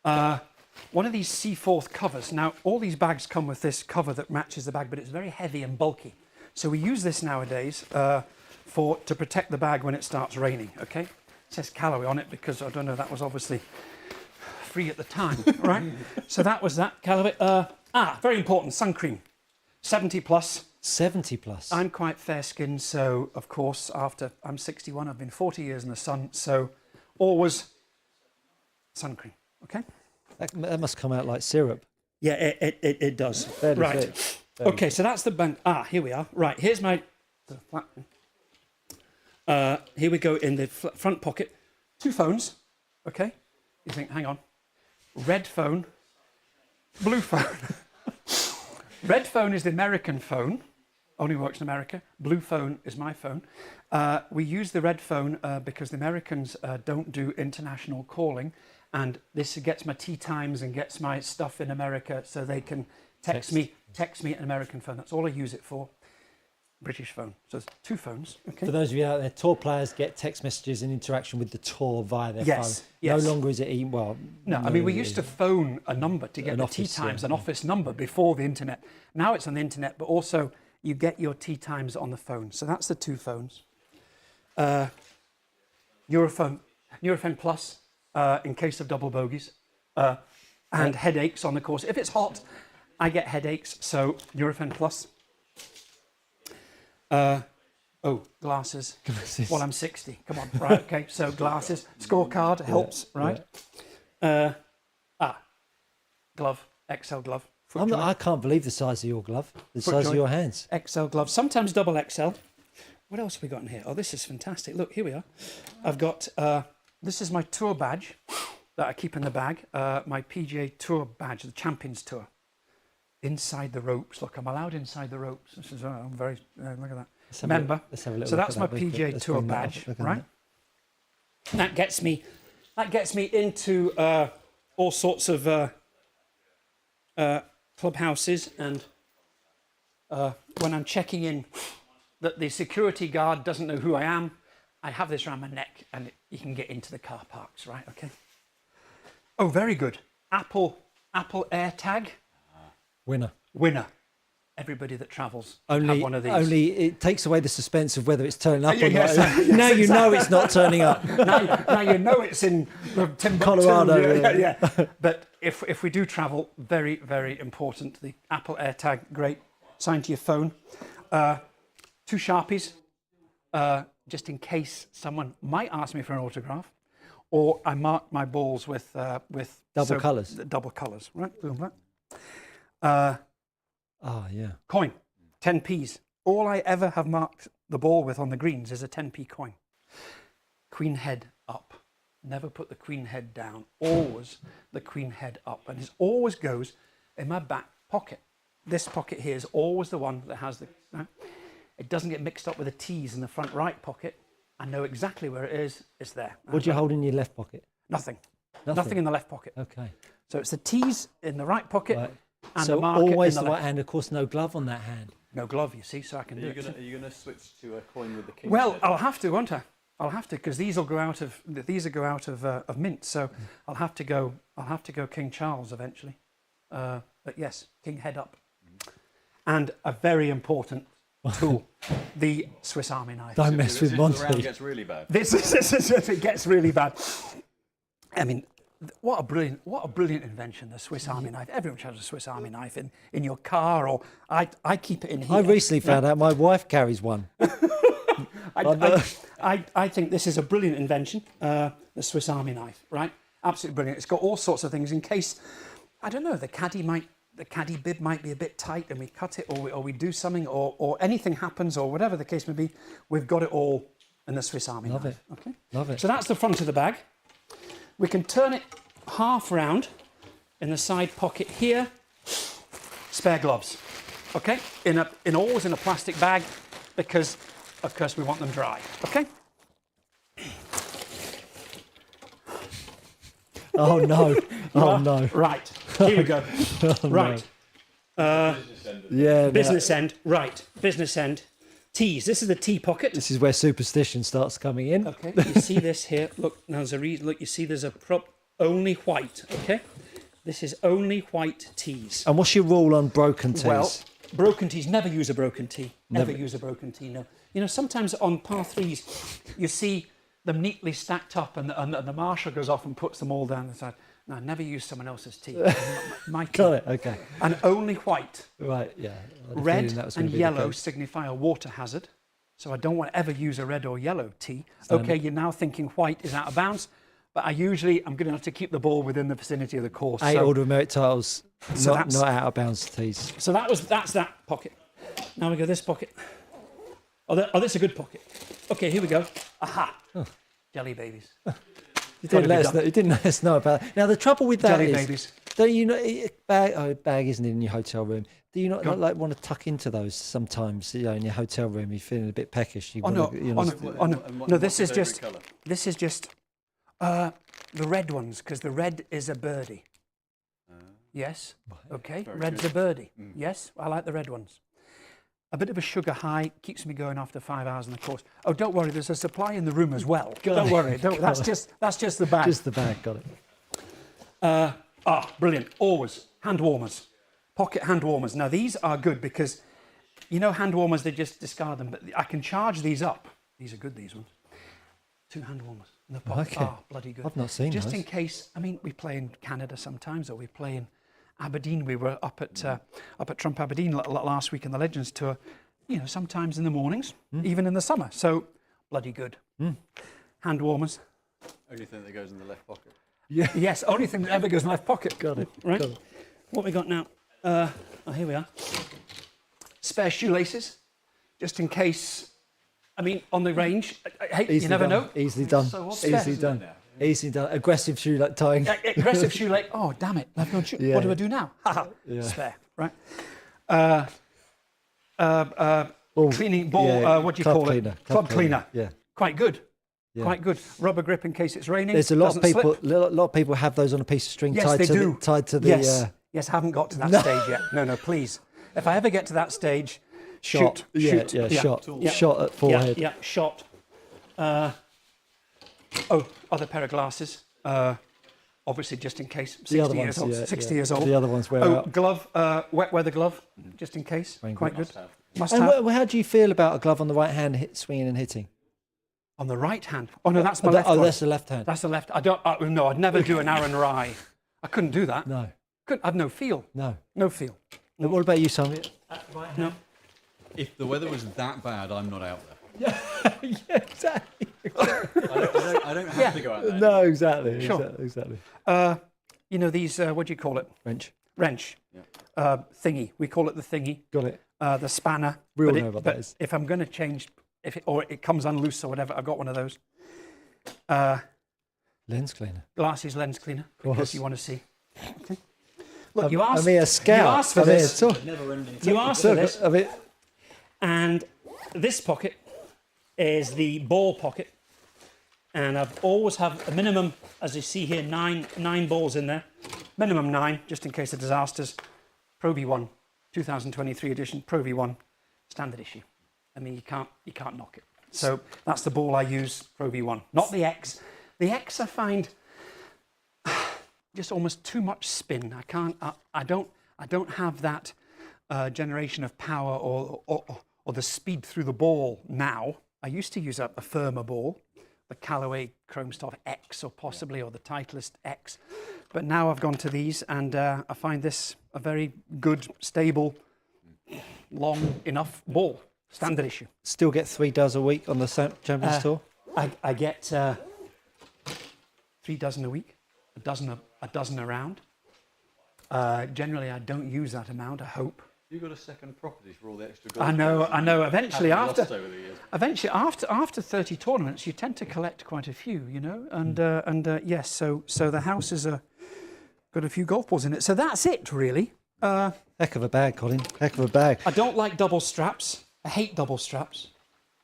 One of these Seaforth covers. Now, all these bags come with this cover that matches the bag, but it's very heavy and bulky. So we use this nowadays to protect the bag when it starts raining, okay? It says Callaway on it because, I don't know, that was obviously free at the time, right? So that was that, Callaway. Very important, sun cream, 70 plus. 70 plus. I'm quite fair-skinned, so of course, after I'm 61, I've been 40 years in the sun, so always sun cream, okay? That must come out like syrup. Yeah, it does. Fairly right. thick. Okay, so that's the band. Here we are. Right, here's my flat. Here we go in the front pocket. 2 phones, okay? You think, hang on. Red phone, blue phone. Red phone is the American phone, only works in America. Blue phone is my phone. We use the red phone because the Americans don't do international calling, and this gets my tee times and gets my stuff in America, so they can text me an American phone. That's all I use it for. British phone. So there's 2 phones. Okay. For those of you out there, tour players get text messages and interaction with the tour via their phone. Yes. No longer is it No, I mean, we used to phone a number to get the tee times, an office number before the internet. Now it's on the internet, but also you get your tee times on the phone. So that's the 2 phones. Nurofen Plus in case of double bogeys and headaches on the course. If it's hot, I get headaches, so Nurofen Plus. Glasses. Well, I'm 60. Come on. Right. Okay. So glasses. Scorecard helps. Right. Yeah. Glove. XL glove. I can't believe the size of your glove. The size of your hands. XL glove. Sometimes double XL. What else have we got in here? Oh, this is fantastic. Look, here we are. I've got. This is my tour badge that I keep in the bag. My PGA Tour badge, the Champions Tour. Inside the ropes. Look, I'm allowed inside the ropes. This is I'm very look at that. Member. So that's my PGA Tour badge, right? That gets me into all sorts of clubhouses and when I'm checking in that the security guard doesn't know who I am, I have this around my neck and you can get into the car parks, right? Okay. Oh, very good. Apple AirTag. Winner. Everybody that travels have one of these. Only it takes away the suspense of whether it's turning up or not. Yes, Now you know it's not turning up. now you know it's in Timbuktu, Colorado. Yeah. But if we do travel, very, very important. The Apple AirTag, great. Sign to your phone. 2 Sharpies, just in case someone might ask me for an autograph, or I mark my balls with Double colours. Double colours, right? Boom, right. Oh, yeah. Coin, 10p's. All I ever have marked the ball with on the greens is a 10p coin. Queen head up. Never put the queen head down. Always the queen head up. And it always goes in my back pocket. This pocket here is always the one that has the... It doesn't get mixed up with the T's in the front right pocket. I know exactly where it is. It's there. What do you hold in your left pocket? Nothing. Nothing in the left pocket. Okay. So it's the T's in the right pocket. Right. And So the market always in the the right hand, of course, no glove on that hand. No glove, you see, so I can do it. Are you going to switch to a coin with the king? Well, I'll have to, won't I? I'll have to, because these will go out of mint. So I'll have to go King Charles eventually. But yes, king head up, and a very important tool, the Swiss Army knife. Don't mess with Monty. The round gets really bad. This it gets really bad. I mean, what a brilliant invention, the Swiss Army knife. Everyone has a Swiss Army knife in your car, or I keep it in here. I recently found out my wife carries one. I think this is a brilliant invention, the Swiss Army knife, right? Absolutely brilliant. It's got all sorts of things in case, I don't know, the caddy bib might be a bit tight and we cut it, or we do something, or anything happens, or whatever the case may be, we've got it all in the Swiss Army Love knife. it. Okay. Love it. So that's the front of the bag. We can turn it half round in the side pocket here. Spare gloves, okay? Always in a plastic bag, because of course we want them dry. Okay. Oh no! Oh no! Right. Here we go. Right. Yeah. Business end. Right. Business end. T's. This is the T pocket. This is where superstition starts coming in. Okay. You see this here? Look. Now there's a reason. Look. You see there's a prop. Only white. Okay. This is only white T's. And what's your rule on broken tees? Well, broken tees. Never use a broken tee. Never use a broken tee. No. You know, sometimes on par threes, you see them neatly stacked up, and the marshal goes off and puts them all down the side. No, never use someone else's tee. My tee. Got it. Okay. And only white. Right. Yeah. Red and yellow signify a water hazard. So I don't want to ever use a red or yellow tee. Okay, you're now thinking white is out of bounds, but I'm going to have to keep the ball within the vicinity of the course. 8 Order of Merit titles, So not out of bounds tees. So that's that pocket. Now we go this pocket. Oh, this is a good pocket. Okay, here we go. Aha. Oh. Jelly babies. You didn't let us know about that. Now the trouble with that Jelly is, babies. don't you know, bag isn't in your hotel room. Do you not like want to tuck into those sometimes? You know, in your hotel room, you're feeling a bit peckish. No. This is just the red ones, because the red is a birdie. Yes. Okay. Red's a birdie. Yes. I like the red ones. A bit of a sugar high keeps me going after 5 hours on the course. Oh, don't worry. There's a supply in the room as well. Don't worry. That's just the bag. Just the bag. Got it. Brilliant. Always hand warmers, pocket hand warmers. Now these are good because, you know, hand warmers, they just discard them, but I can charge these up. These are good. These ones. 2 hand warmers in the pocket. Okay. Bloody good. I've not seen just those. in case. I mean, we play in Canada sometimes, or we play in Aberdeen. We were up at Trump Aberdeen last week in the Legends Tour. You know, sometimes in the mornings, even in the summer. So bloody good. Hand warmers. Only thing that goes in the left pocket. Yeah. Yes, only thing that ever goes in my left pocket. Got it. Right. Got it. What we got now? Here we are. Spare shoelaces, just in case. I mean, on the range, hey, you never know. Easily done. So Easily done. Easily done. Aggressive shoe tying. Aggressive shoelace. Oh, damn it! I've no shoe. Yeah. What do I do now? Yeah. Spare. Right. Cleaning ball. Yeah, What do you club call cleaner, it? Club cleaner. Yeah. Quite good. Yeah. Quite good. Rubber grip in case it's raining. There's a lot of doesn't people. slip. A lot of people have those on a piece of string Yes, tied they to do. the. Tied to the. Yes. Yes, I haven't got to that stage yet. No, please. If I ever get to that stage, Shot. Shoot. Shot at forehead. Yeah, shot. Other pair of glasses. Obviously, just in case. 60 other years ones, old. 60 years old. The other ones wear out. Glove. Wet weather glove, just in case. Quite good. Must And have. how do you feel about a glove on the right hand swinging and hitting? On the right hand. Oh no, that's my left one. That's the left hand. That's the left. No, I'd never do an Aaron Rye. I couldn't do that. No. I've no feel. No feel. What about you, Simon? No. If the weather was that bad, I'm not out there. Yeah, exactly. I don't have to go out there. No, exactly. Sure. Exactly. You know these, what do you call it? Wrench. Thingy. We call it the thingy. Got it. The spanner. We all know what that is. If I'm going to change, or it comes unloose or whatever, I've got one of those. Lens cleaner. Glasses lens cleaner, because course. you want to see. Okay. Look, you asked. I'm here, scout. You asked for this. You asked for this. And this pocket is the ball pocket, and I've always have a minimum, as you see here, nine balls in there, minimum 9, just in case of disasters. Pro V1, 2023 edition, Pro V1, standard issue. I mean, you can't knock it. So that's the ball I use, Pro V1, not the X. The X I find just almost too much spin. I don't have that generation of power or the speed through the ball now. I used to use a firmer ball, the Callaway Chrome Stuff X or possibly, or the Titleist X. But now I've gone to these, and I find this a very good, stable, long enough ball, standard issue. Still get 3 does a week on the Champions Tour? I get 3 dozen a week, a dozen around. Generally, I don't use that amount, I hope. You got a second property for all the extra golf. I know. Eventually, Lost after over the years. after 30 tournaments, you tend to collect quite a few, you know. And yes, so the house has got a few golf balls in it. So that's it, really. Heck of a bag, Colin. Heck of a bag. I don't like double straps. I hate double straps.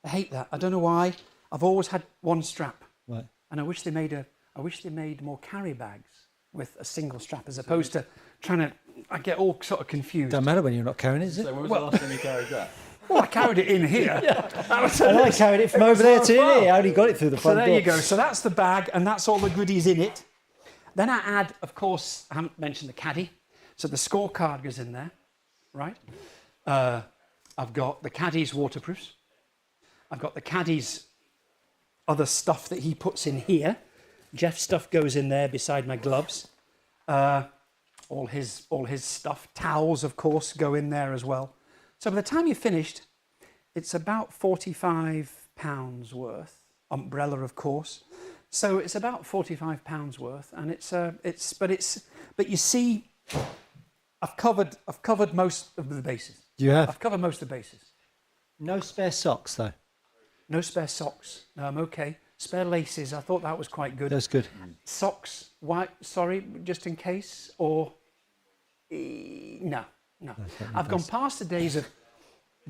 I hate that. I don't know why. I've always had one strap, Right. and I wish they made more carry bags with a single strap, as opposed to trying to. I get all sort of confused. Don't matter when you're not carrying it, is it? So when was the last time you carried that? Well, I carried it in here. And I carried it from over there to here. I only got it through the front So there door. you go. So that's the bag, and that's all the goodies in it. Then I add, of course, I haven't mentioned the caddy. So the scorecard goes in there, right? I've got the caddy's waterproofs. I've got the caddy's other stuff that he puts in here. Jeff's stuff goes in there beside my gloves. All his stuff. Towels, of course, go in there as well. So by the time you're finished, it's about £45 worth. Umbrella, of course. So it's about £45 worth, and but you see, I've covered most of the bases. You have? I've covered most of the bases. No spare socks, though. No spare socks. No, I'm okay. Spare laces. I thought that was quite good. That's good. Socks. Why? Sorry, just in case. Or no. I've gone past the days of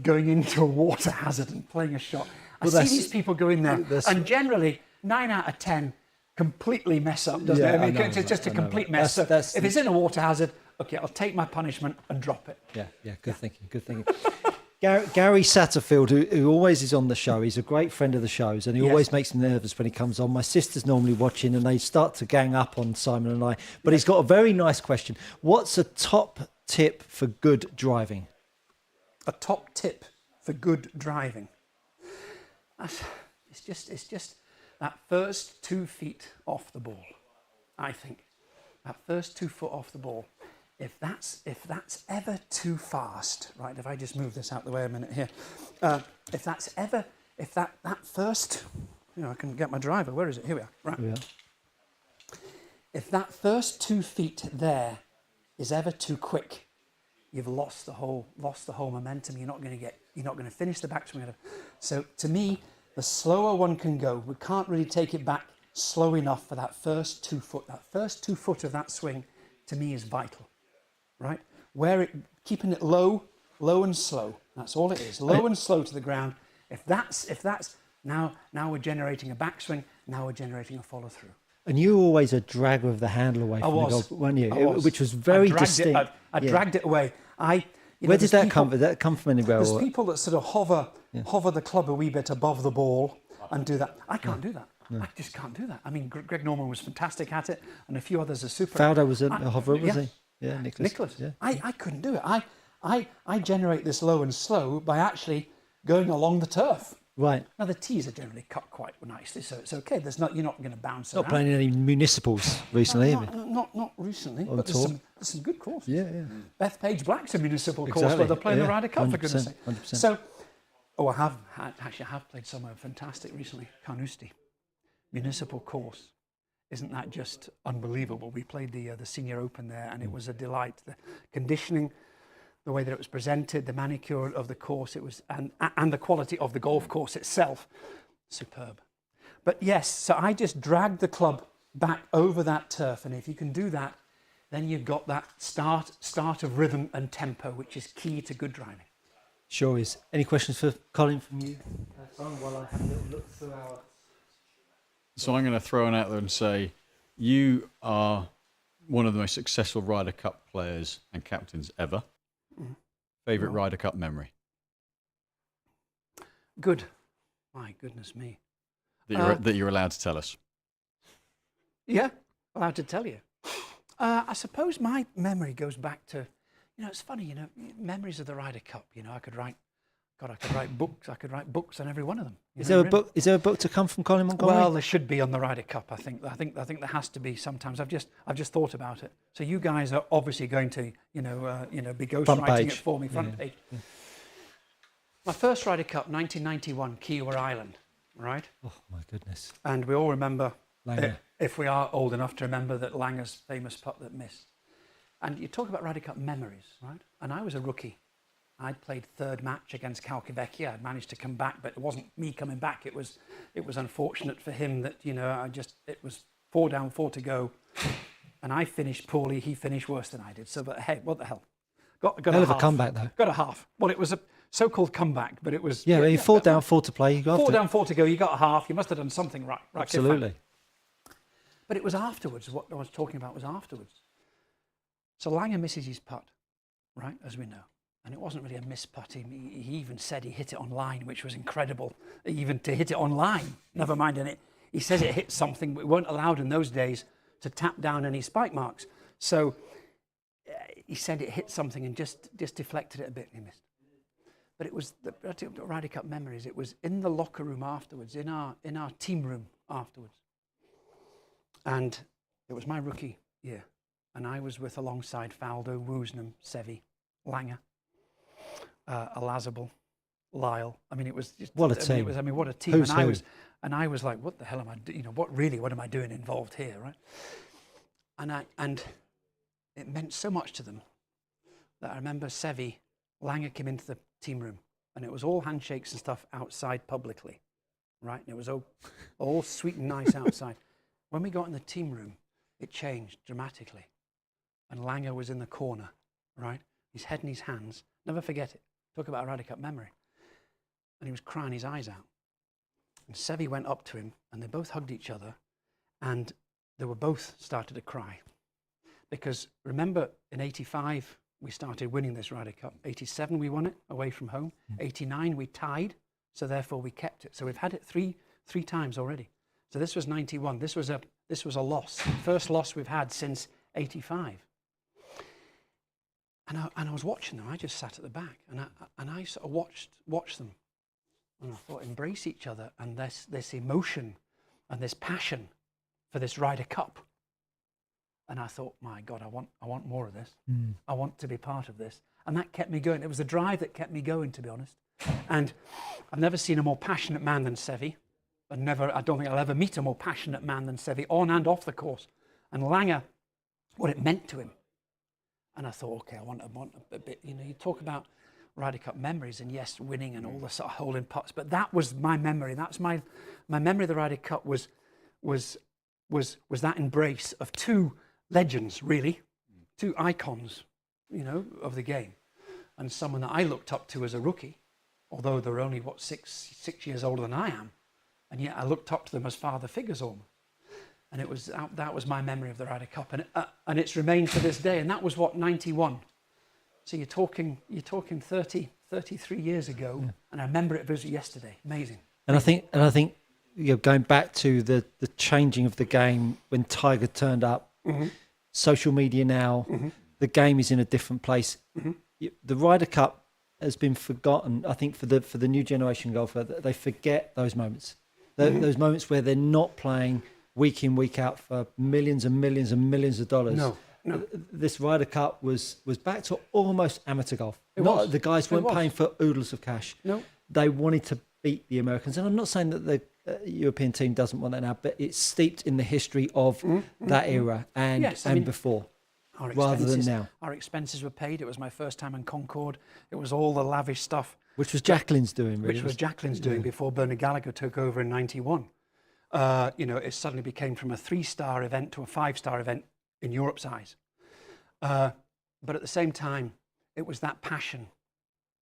going into a water hazard and playing a shot. I see these people go in there, and generally 9 out of 10 completely mess up, doesn't it? I mean, it's just a complete mess. So if it's in a water hazard, okay, I'll take my punishment and drop it. Yeah. Good thinking. Gary Satterfield, who always is on the show, he's a great friend of the shows, and he always makes me nervous when he comes on. My sister's normally watching, and they start to gang up on Simon and I. But he's got a very nice question. What's a top tip for good driving? A top tip for good driving. It's just that first 2 feet off the ball. I think that first 2 foot off the ball. If that's ever too fast, right? If I just move this out the way a minute here, if that first, I can get my driver. Where is it? Here we are. Right. Yeah. If that first 2 feet there is ever too quick, you've lost the whole momentum. You're not going to finish the backswing. So to me, the slower one can go. We can't really take it back slow enough for that first 2 foot. That first 2 foot of that swing, to me, is vital. Right? Keeping it low and slow. That's all it is. Low and slow to the ground. If that's now we're generating a backswing. Now we're generating a follow through. And you were always a drag with the handle away from the golf, weren't you? Which was very distinct. I dragged it away. You Where know, did that come? Did that come from anywhere? There's Or? people that sort of hover the club a wee bit above the ball and do that. I can't do that. I just can't do that. I mean, Greg Norman was fantastic at it, and a few others are super. Faldo was a hoverer, was yeah. he? Yeah, Nicholas. Yeah. I couldn't do it. I generate this low and slow by actually going along the turf. Right. Now the tees are generally cut quite nicely, so it's okay. You're not going to bounce Not around. playing any municipals recently, have you? Not recently, On but tour? there's some good courses. Yeah, yeah. Bethpage Black's a municipal course Exactly, where they're playing the yeah, Ryder Cup, for 100%, goodness sake. 100%. So, I have played somewhere fantastic recently, Carnoustie, municipal course. Isn't that just unbelievable? We played the Senior Open there, and it was a delight. The conditioning, the way that it was presented, the manicure of the course, it was, and the quality of the golf course itself, superb. But yes, so I just dragged the club back over that turf, and if you can do that, then you've got that start of rhythm and tempo, which is key to good driving. Sure is. Any questions for Colin from you? While I have a little look through our... So I'm going to throw one out there and say, you are one of the most successful Ryder Cup players and captains ever. Favourite Ryder Cup memory? Good. My goodness me. That you're allowed to tell us. Yeah, allowed to tell you. I suppose my memory goes back to, it's funny, memories of the Ryder Cup. I could write books. I could write books on every one of them. Is there a book? Is there a book to come from Colin Montgomerie? Well, there should be on the Ryder Cup. I think there has to be. Sometimes I've just thought about it. So you guys are obviously going to be ghostwriting it for me. Front page. Yeah. My first Ryder Cup, 1991, Kiowa Island, right? Oh my goodness! And we all remember, Langer. if we are old enough to remember, that Langer's famous putt that missed. And you talk about Ryder Cup memories, right? And I was a rookie. I'd played third match against Calcavecchia. I'd managed to come back, but it wasn't me coming back. It was unfortunate for him that, it was 4 down, 4 to go. And I finished poorly. He finished worse than I did. So, but hey, what the hell? Got Hell of a comeback, though. Got a half. Well, it was a so-called comeback, but it was... Yeah, you 4 down, 4 to play. You got 4 down, 4 to go. You got a half. You must have done something right. Absolutely. But it was afterwards. What I was talking about was afterwards. So Langer misses his putt, right, as we know. And it wasn't really a missed putt. He even said he hit it on line, which was incredible, even to hit it on line, never mind in it. He says it hit something, but we weren't allowed in those days to tap down any spike marks. So he said it hit something and just deflected it a bit and he missed. But it was the Ryder Cup memories. It was in the locker room afterwards, in our team room afterwards. And it was my rookie year. And I was alongside Faldo, Woosnam, Seve, Langer, Olazabal, Lyle. I mean, it was just... What a team. What a team. Who's and I was like, what the hell am I doing? What am I doing involved here, right? And it meant so much to them that I remember Seve, Langer came into the team room and it was all handshakes and stuff outside publicly, right? And it was all sweet and nice outside. When we got in the team room, it changed dramatically. And Langer was in the corner, right? His head in his hands. Never forget it. Talk about a Ryder Cup memory. And he was crying his eyes out. And Seve went up to him and they both hugged each other and they were both started to cry. Because remember, in 85, we started winning this Ryder Cup. 87, we won it away from home. 89, we tied, so therefore we kept it. So we've had it three times already. So this was 91. This was a loss. First loss we've had since 85. And I was watching them. I just sat at the back, and I sort of watched them, and I thought, embrace each other and this emotion and this passion for this Ryder Cup. And I thought, my God, I want more of this. I want to be part of this, and that kept me going. It was the drive that kept me going, to be honest. And I've never seen a more passionate man than Seve. I don't think I'll ever meet a more passionate man than Seve, on and off the course. And Langer, what it meant to him. And I thought, okay, I want a bit, you talk about Ryder Cup memories, and yes, winning and all the sort of holding putts, but that was my memory. That's my memory of the Ryder Cup was that embrace of two legends, really, two icons, of the game, and someone that I looked up to as a rookie, although they're only, 6 years older than I am, and yet I looked up to them as father figures almost. And that was my memory of the Ryder Cup, and it's remained to this day. And that was what, 91. So you're talking 33 years ago, and I remember it as yesterday. Amazing. And I think going back to the changing of the game when Tiger turned up, social media now, the game is in a different place. The Ryder Cup has been forgotten. I think for the new generation golfer, they forget those moments. Those moments where they're not playing week in, week out for millions and millions and millions of dollars. No. This Ryder Cup was back to almost amateur golf. The guys weren't paying for oodles of cash. No. They wanted to beat the Americans. And I'm not saying that the European team doesn't want that now, but it's steeped in the history of that era and before, rather than now. Our expenses were paid. It was my first time in Concord. It was all the lavish stuff. Which was Jacqueline's doing, really. Which was Jacqueline's doing before Bernard Gallagher took over in 91. It suddenly became from a 3-star event to a 5-star event in Europe's eyes. But at the same time, it was that passion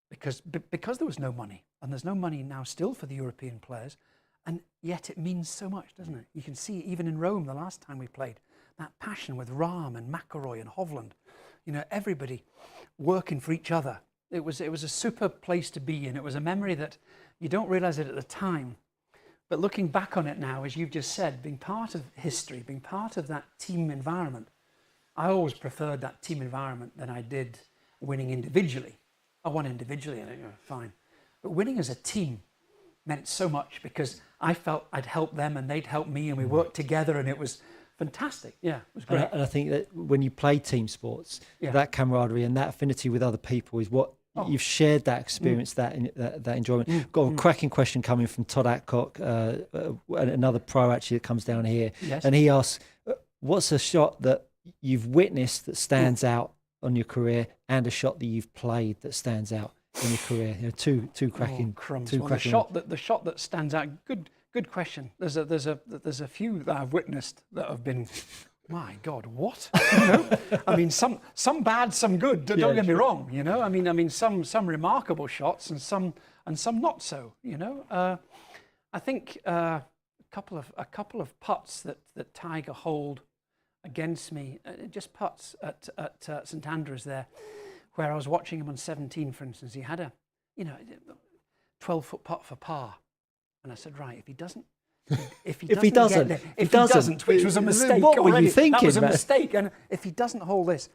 because there was no money, and there's no money now still for the European players, and yet it means so much, doesn't it? You can see even in Rome the last time we played, that passion with Rahm and McIlroy and Hovland, everybody working for each other. It was a super place to be in. It was a memory that you don't realize it at the time, but looking back on it now, as you've just said, being part of history, being part of that team environment, I always preferred that team environment than I did winning individually. I won individually and fine. But winning as a team meant so much because I felt I'd help them and they'd help me and we worked together and it was fantastic. Yeah, it was great. And I think that when you play team sports, that camaraderie and that affinity with other people is what you've shared that experience, that enjoyment. Got a cracking question coming from Todd Adcock, another pro actually that comes down here. Yes. And he asks, what's a shot that you've witnessed that stands out on your career and a shot that you've played that stands out in your career? Two cracking crumbs. two Well, cracking the shot that stands out. Good question. There's a few that I've witnessed that have been, my God, what? I mean, some bad, some good. Don't get me wrong. I mean, some remarkable shots and some not so. I think a couple of putts that Tiger holed against me, just putts at St Andrews there, where I was watching him on 17, for instance. He had a 12-foot putt for par. And I said, right, if he doesn't, which was a mistake. What were you thinking? That was a mistake. And if he doesn't hold this,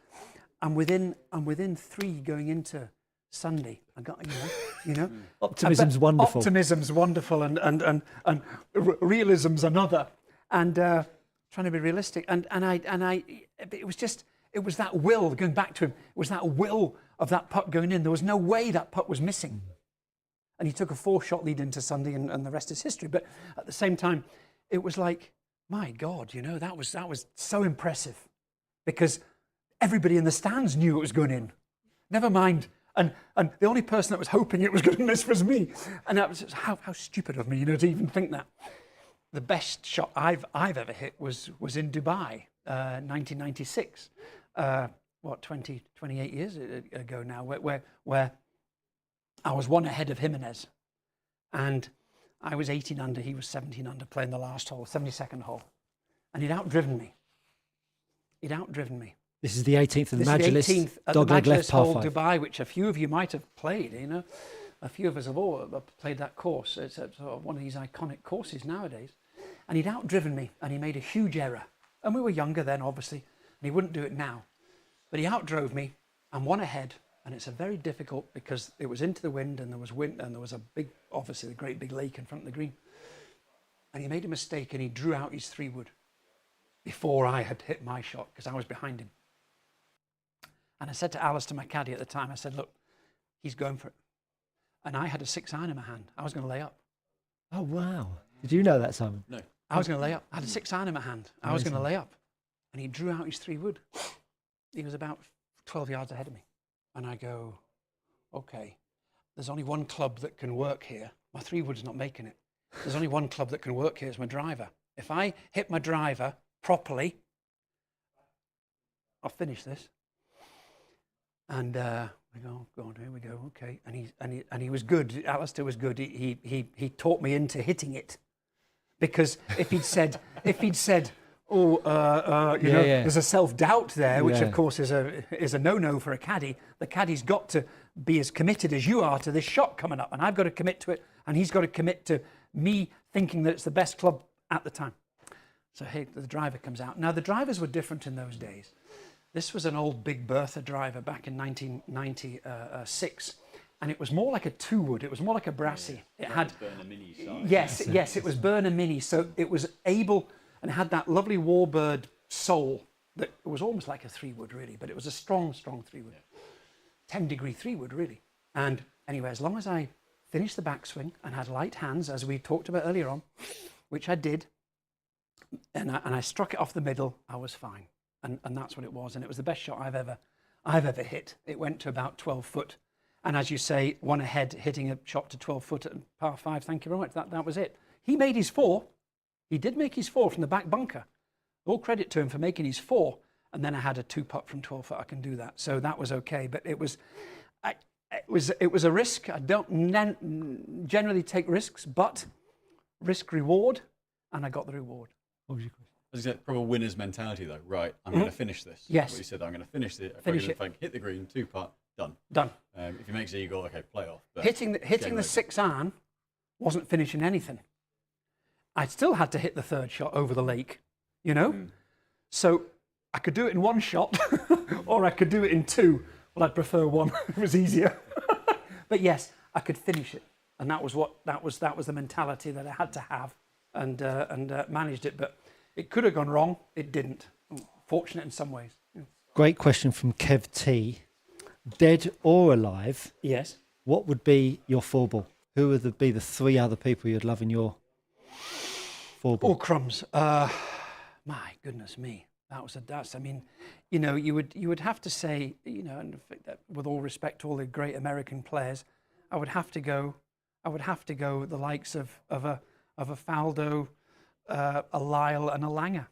I'm within 3 going into Sunday. I got, optimism's wonderful. Optimism's wonderful, and realism's another. And trying to be realistic. And it was that will going back to him. It was that will of that putt going in. There was no way that putt was missing. And he took a 4-shot lead into Sunday, and the rest is history. But at the same time, it was like, my God, that was so impressive, because everybody in the stands knew it was going in. Never mind, and the only person that was hoping it was going to miss was me. And that was how stupid of me, to even think that. The best shot I've ever hit was in Dubai, 1996. 28 years ago now, where I was 1 ahead of Jimenez, and I was 18 under, he was 17 under, playing the last hole, 72nd hole, and he'd outdriven me. This is the 18th of the Majlis, dogleg left par 5. Dubai, which a few of you might have played. A few of us have all played that course. It's sort of one of these iconic courses nowadays, and he'd outdriven me, and he made a huge error. And we were younger then, obviously, and he wouldn't do it now, but he outdrove me. I'm 1 ahead. And it's a very difficult, because it was into the wind and there was wind and there was obviously a great big lake in front of the green. And he made a mistake and he drew out his 3-wood before I had hit my shot, because I was behind him. And I said to Alistair, my caddy at the time, I said, look, he's going for it. And I had a 6-iron in my hand. I was going to lay up. Oh, wow. Did you know that, Simon? No. I was going to lay up. I had a 6-iron in my hand. I was going to lay up. And he drew out his 3-wood. He was about 12 yards ahead of me. And I go, okay, there's only one club that can work here. My 3-wood's not making it. There's only one club that can work here, it's my driver. If I hit my driver properly, I'll finish this. And we go, go on, here we go, okay. And he was good. Alistair was good. He taught me into hitting it, because if he'd said, you know, yeah. there's a self-doubt there, which Yeah. of course is a no-no for a caddy. The caddy's got to be as committed as you are to this shot coming up, and I've got to commit to it, and he's got to commit to me thinking that it's the best club at the time. So hey, the driver comes out. Now the drivers were different in those days. This was an old Big Bertha driver back in 1996, and it was more like a 2-wood. It was more like a brassy. It had yes, it was Burner Mini. So it was able and had that lovely Warbird sole that it was almost like a 3-wood really, but it was a strong 3-wood, 10-degree 3-wood really. And anyway, as long as I finished the backswing and had light hands, as we talked about earlier on, which I did, and I struck it off the middle, I was fine. And that's what it was. And it was the best shot I've ever hit. It went to about 12 foot. And as you say, one ahead, hitting a shot to 12 foot at par 5. Thank you very much. That was it. He made his 4. He did make his 4 from the back bunker. All credit to him for making his 4. And then I had a 2-putt from 12 foot. I can do that. So that was okay. But it was a risk. I don't generally take risks, but risk reward, and I got the reward. What was your question? As you said, probably a winner's mentality though. Right, I'm going to finish this. Yes. What you said, I'm going to finish it. Finish it. If I hit the green, 2-putt, done. Done. If he makes eagle, okay, play off. But Hitting the 6-iron wasn't finishing anything. I still had to hit the 3rd shot over the lake, you know? So I could do it in 1 shot or I could do it in 2. Well, I'd prefer 1. It was easier. But yes, I could finish it. And that was the mentality that I had to have and managed it. But it could have gone wrong. It didn't. Fortunate in some ways. Great question from Kev T. Dead or alive, Yes. what would be your 4-ball? Who would be the 3 other people you'd love in your 4-ball? Oh, crumbs. My goodness me. That's, I mean, you know, you would have to say, you know, and with all respect to all the great American players, I would have to go the likes of a Faldo, a Lyle and a Langer.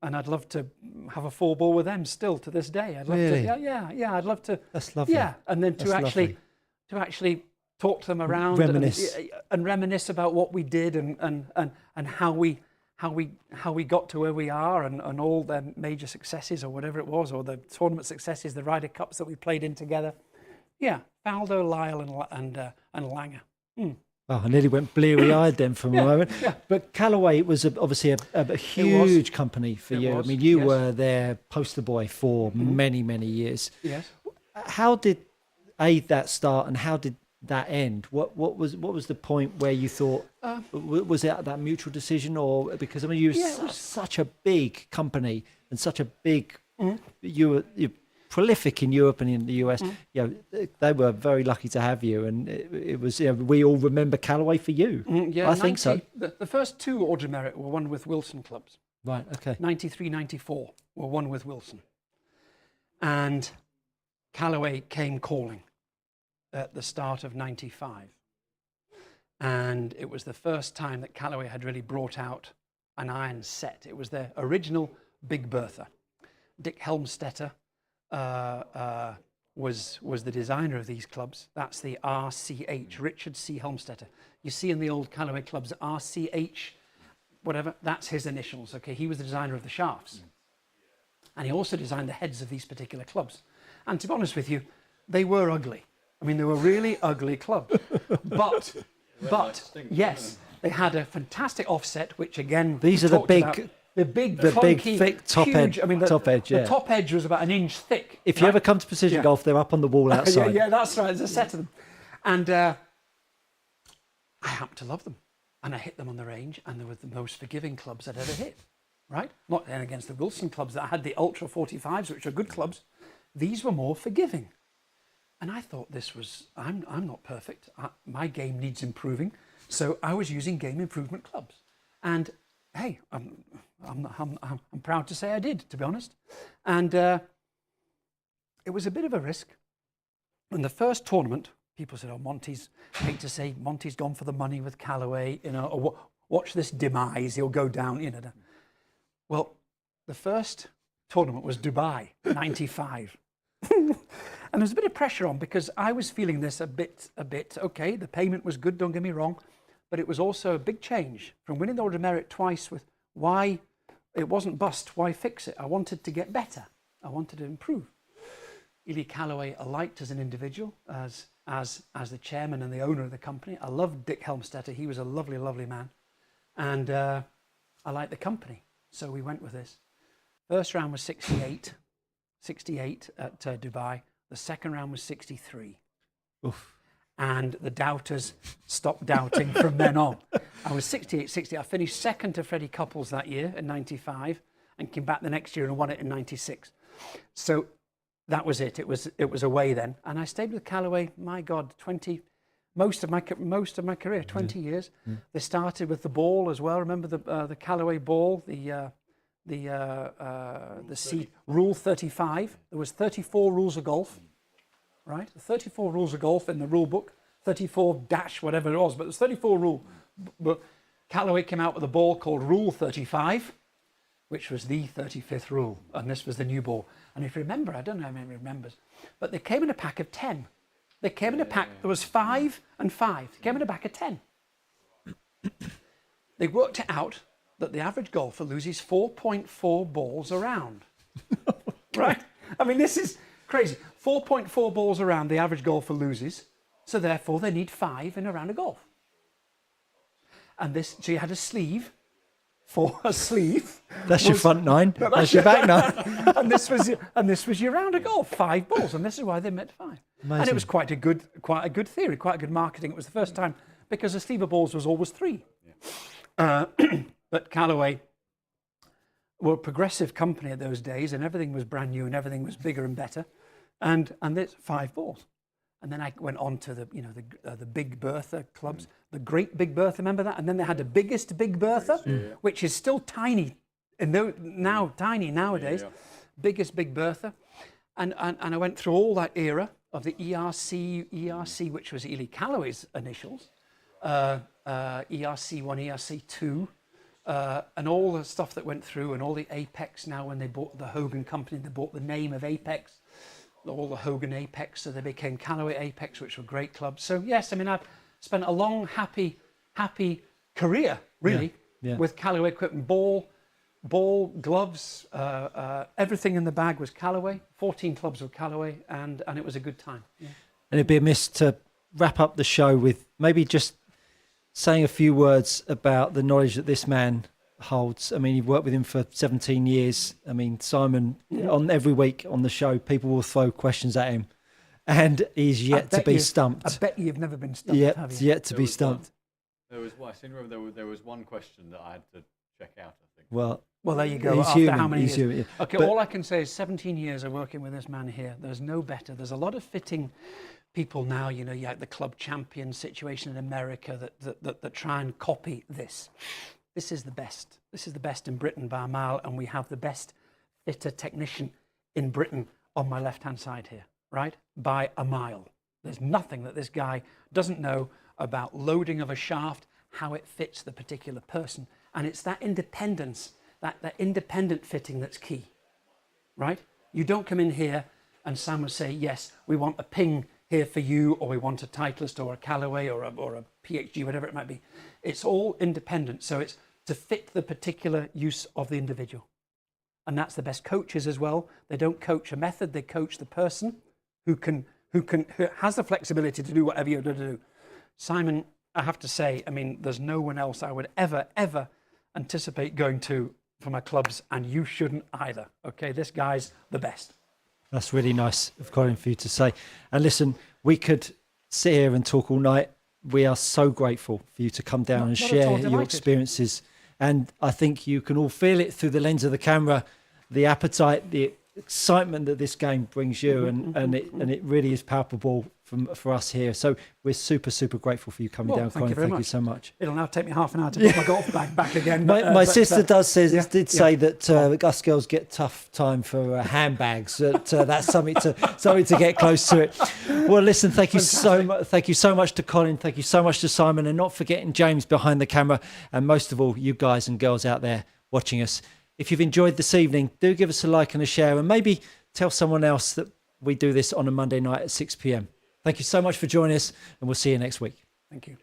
And I'd love to have a 4-ball with them still to this day. I'd love Really? to, yeah, I'd love to. That's lovely. Yeah, and then That's lovely. to actually talk to them around Reminisce. and reminisce about what we did and how we got to where we are and all the major successes or whatever it was, or the tournament successes, the Ryder Cups that we played in together. Yeah, Faldo, Lyle and Langer. Oh, I nearly went bleary-eyed then for a moment. Yeah. But Callaway was obviously a huge company for you. was, I mean, you yes. were their poster boy for many, many years. Yes. How did that start and how did that end? What was the point where you thought, was it that mutual decision, or because I mean you were such a big company and such a big, you're prolific in Europe and in the US. You know, they were very lucky to have you, and it was, you know, we all remember Callaway for you. Yeah, I think so. The first 2 Ordinary Merit were won with Wilson clubs. Right. Okay. 93, 94 were won with Wilson, and Callaway came calling at the start of 95. And it was the first time that Callaway had really brought out an iron set. It was their original Big Bertha. Dick Helmstetter was the designer of these clubs. That's the RCH, Richard C. Helmstetter. You see in the old Callaway clubs, RCH, whatever, that's his initials. Okay, he was the designer of the shafts. And he also designed the heads of these particular clubs. And to be honest with you, they were ugly. I mean, they were really ugly clubs. But yes, they had a fantastic offset, which again, These are the big, clunky, thick top huge, edge. I mean, the top edge was about 1 inch thick. If you ever come to Precision Golf, they're up on the wall outside. yeah, that's right. There's a set of them, and I happened to love them, and I hit them on the range, and they were the most forgiving clubs I'd ever hit. Right, not then against the Wilson clubs that had the Ultra 45s, which are good clubs. These were more forgiving. And I thought this was, I'm not perfect. My game needs improving. So I was using game improvement clubs. And hey, I'm proud to say I did, to be honest. And it was a bit of a risk. In the first tournament, people said, oh, Monty's, I hate to say, Monty's gone for the money with Callaway, you know, or watch this demise, he'll go down, you know. Well, the first tournament was Dubai, 95. And there was a bit of pressure on because I was feeling this a bit, okay, the payment was good, don't get me wrong, but it was also a big change from winning the Order of Merit twice with why, it wasn't bust, why fix it? I wanted to get better. I wanted to improve. Ely Callaway, I liked as an individual, as the chairman and the owner of the company. I loved Dick Helmstetter. He was a lovely, lovely man. And I liked the company. So we went with this. First round was 68 at Dubai. The second round was 63. Oof. And the doubters stopped doubting from then on. I was 68, 60. I finished second to Freddie Couples that year in 95 and came back the next year and won it in 96. So that was it. It was away then. And I stayed with Callaway, my God, most of my career, 20 years. They started with the ball as well. Remember the Callaway ball, the Rule 35. There was 34 rules of golf. Right, 34 rules of golf in the rule book, 34 dash whatever it was, but there's 34 rule. But Callaway came out with a ball called Rule 35, which was the 35th rule, and this was the new ball. And if you remember, I don't know how many remembers, but they came in a pack of 10. They came in a pack. There was 5 and 5. They came in a pack of 10. They worked it out that the average golfer loses 4.4 balls around. Right? I mean, this is crazy. 4.4 balls around the average golfer loses, so therefore they need 5 in a round of golf. And so you had a sleeve for a sleeve. That's your front 9. That's your back 9. and this was your round of golf, 5 balls, and this is why they meant 5. Amazing. And it was quite a good theory, quite a good marketing. It was the first time because a sleeve of balls was always 3. Yeah. But Callaway were a progressive company at those days, and everything was brand new and everything was bigger and better. And there's 5 balls. And then I went on to the Big Bertha clubs, the Great Big Bertha, remember that? And then they had the biggest Big Bertha, which is still tiny, tiny nowadays, biggest Big Bertha. And I went through all that era of the ERC, which was Ely Callaway's initials, ERC1, ERC2, and all the stuff that went through, and all the Apex now when they bought the Hogan company, they bought the name of Apex. All the Hogan Apex, so they became Callaway Apex, which were great clubs. So yes, I mean, I've spent a long, happy career, really, with Callaway equipment, ball, gloves, everything in the bag was Callaway, 14 clubs with Callaway, and it was a good time. Yeah. And it'd be amiss to wrap up the show with maybe just saying a few words about the knowledge that this man holds. I mean, you've worked with him for 17 years. I mean, Simon, on every week on the show, people will throw questions at him, and he's yet to be stumped. I bet you've never been stumped, have you? Yet to be stumped. There was, I seem to remember there was one question that I had to check out, I think. Well, there you go. He's After human. how many years? Human, yeah. Okay, all I can say is 17 years of working with this man here. There's no better. There's a lot of fitting people now, you have the club champion situation in America that try and copy this. This is the best. This is the best in Britain by a mile, and we have the best fitter technician in Britain on my left-hand side here, right? By a mile. There's nothing that this guy doesn't know about loading of a shaft, how it fits the particular person. And it's that independence, that independent fitting that's key, right? You don't come in here and Sam will say, yes, we want a Ping here for you, or we want a Titleist or a Callaway or a PhD, whatever it might be. It's all independent. So it's to fit the particular use of the individual. And that's the best coaches as well. They don't coach a method, they coach the person who has the flexibility to do whatever you're going to do. Simon, I have to say, I mean, there's no one else I would ever anticipate going to for my clubs, and you shouldn't either. Okay, this guy's the best. That's really nice of Colin for you to say. And listen, we could sit here and talk all night. We are so grateful for you to come down and share your experiences. And I think you can all feel it through the lens of the camera, the appetite, the excitement that this game brings you, and it really is palpable for us here. So we're super grateful for you coming down, Colin. Thank you so much. It'll now take me half an hour to put my golf bag back again. My sister did say that us girls get tough time for handbags. That's something to get close to it. Well, listen, thank you so much. Thank you so much to Colin. Thank you so much to Simon, and not forgetting James behind the camera, and most of all, you guys and girls out there watching us. If you've enjoyed this evening, do give us a like and a share, and maybe tell someone else that we do this on a Monday night at 6 p.m. Thank you so much for joining us, and we'll see you next week. Thank you.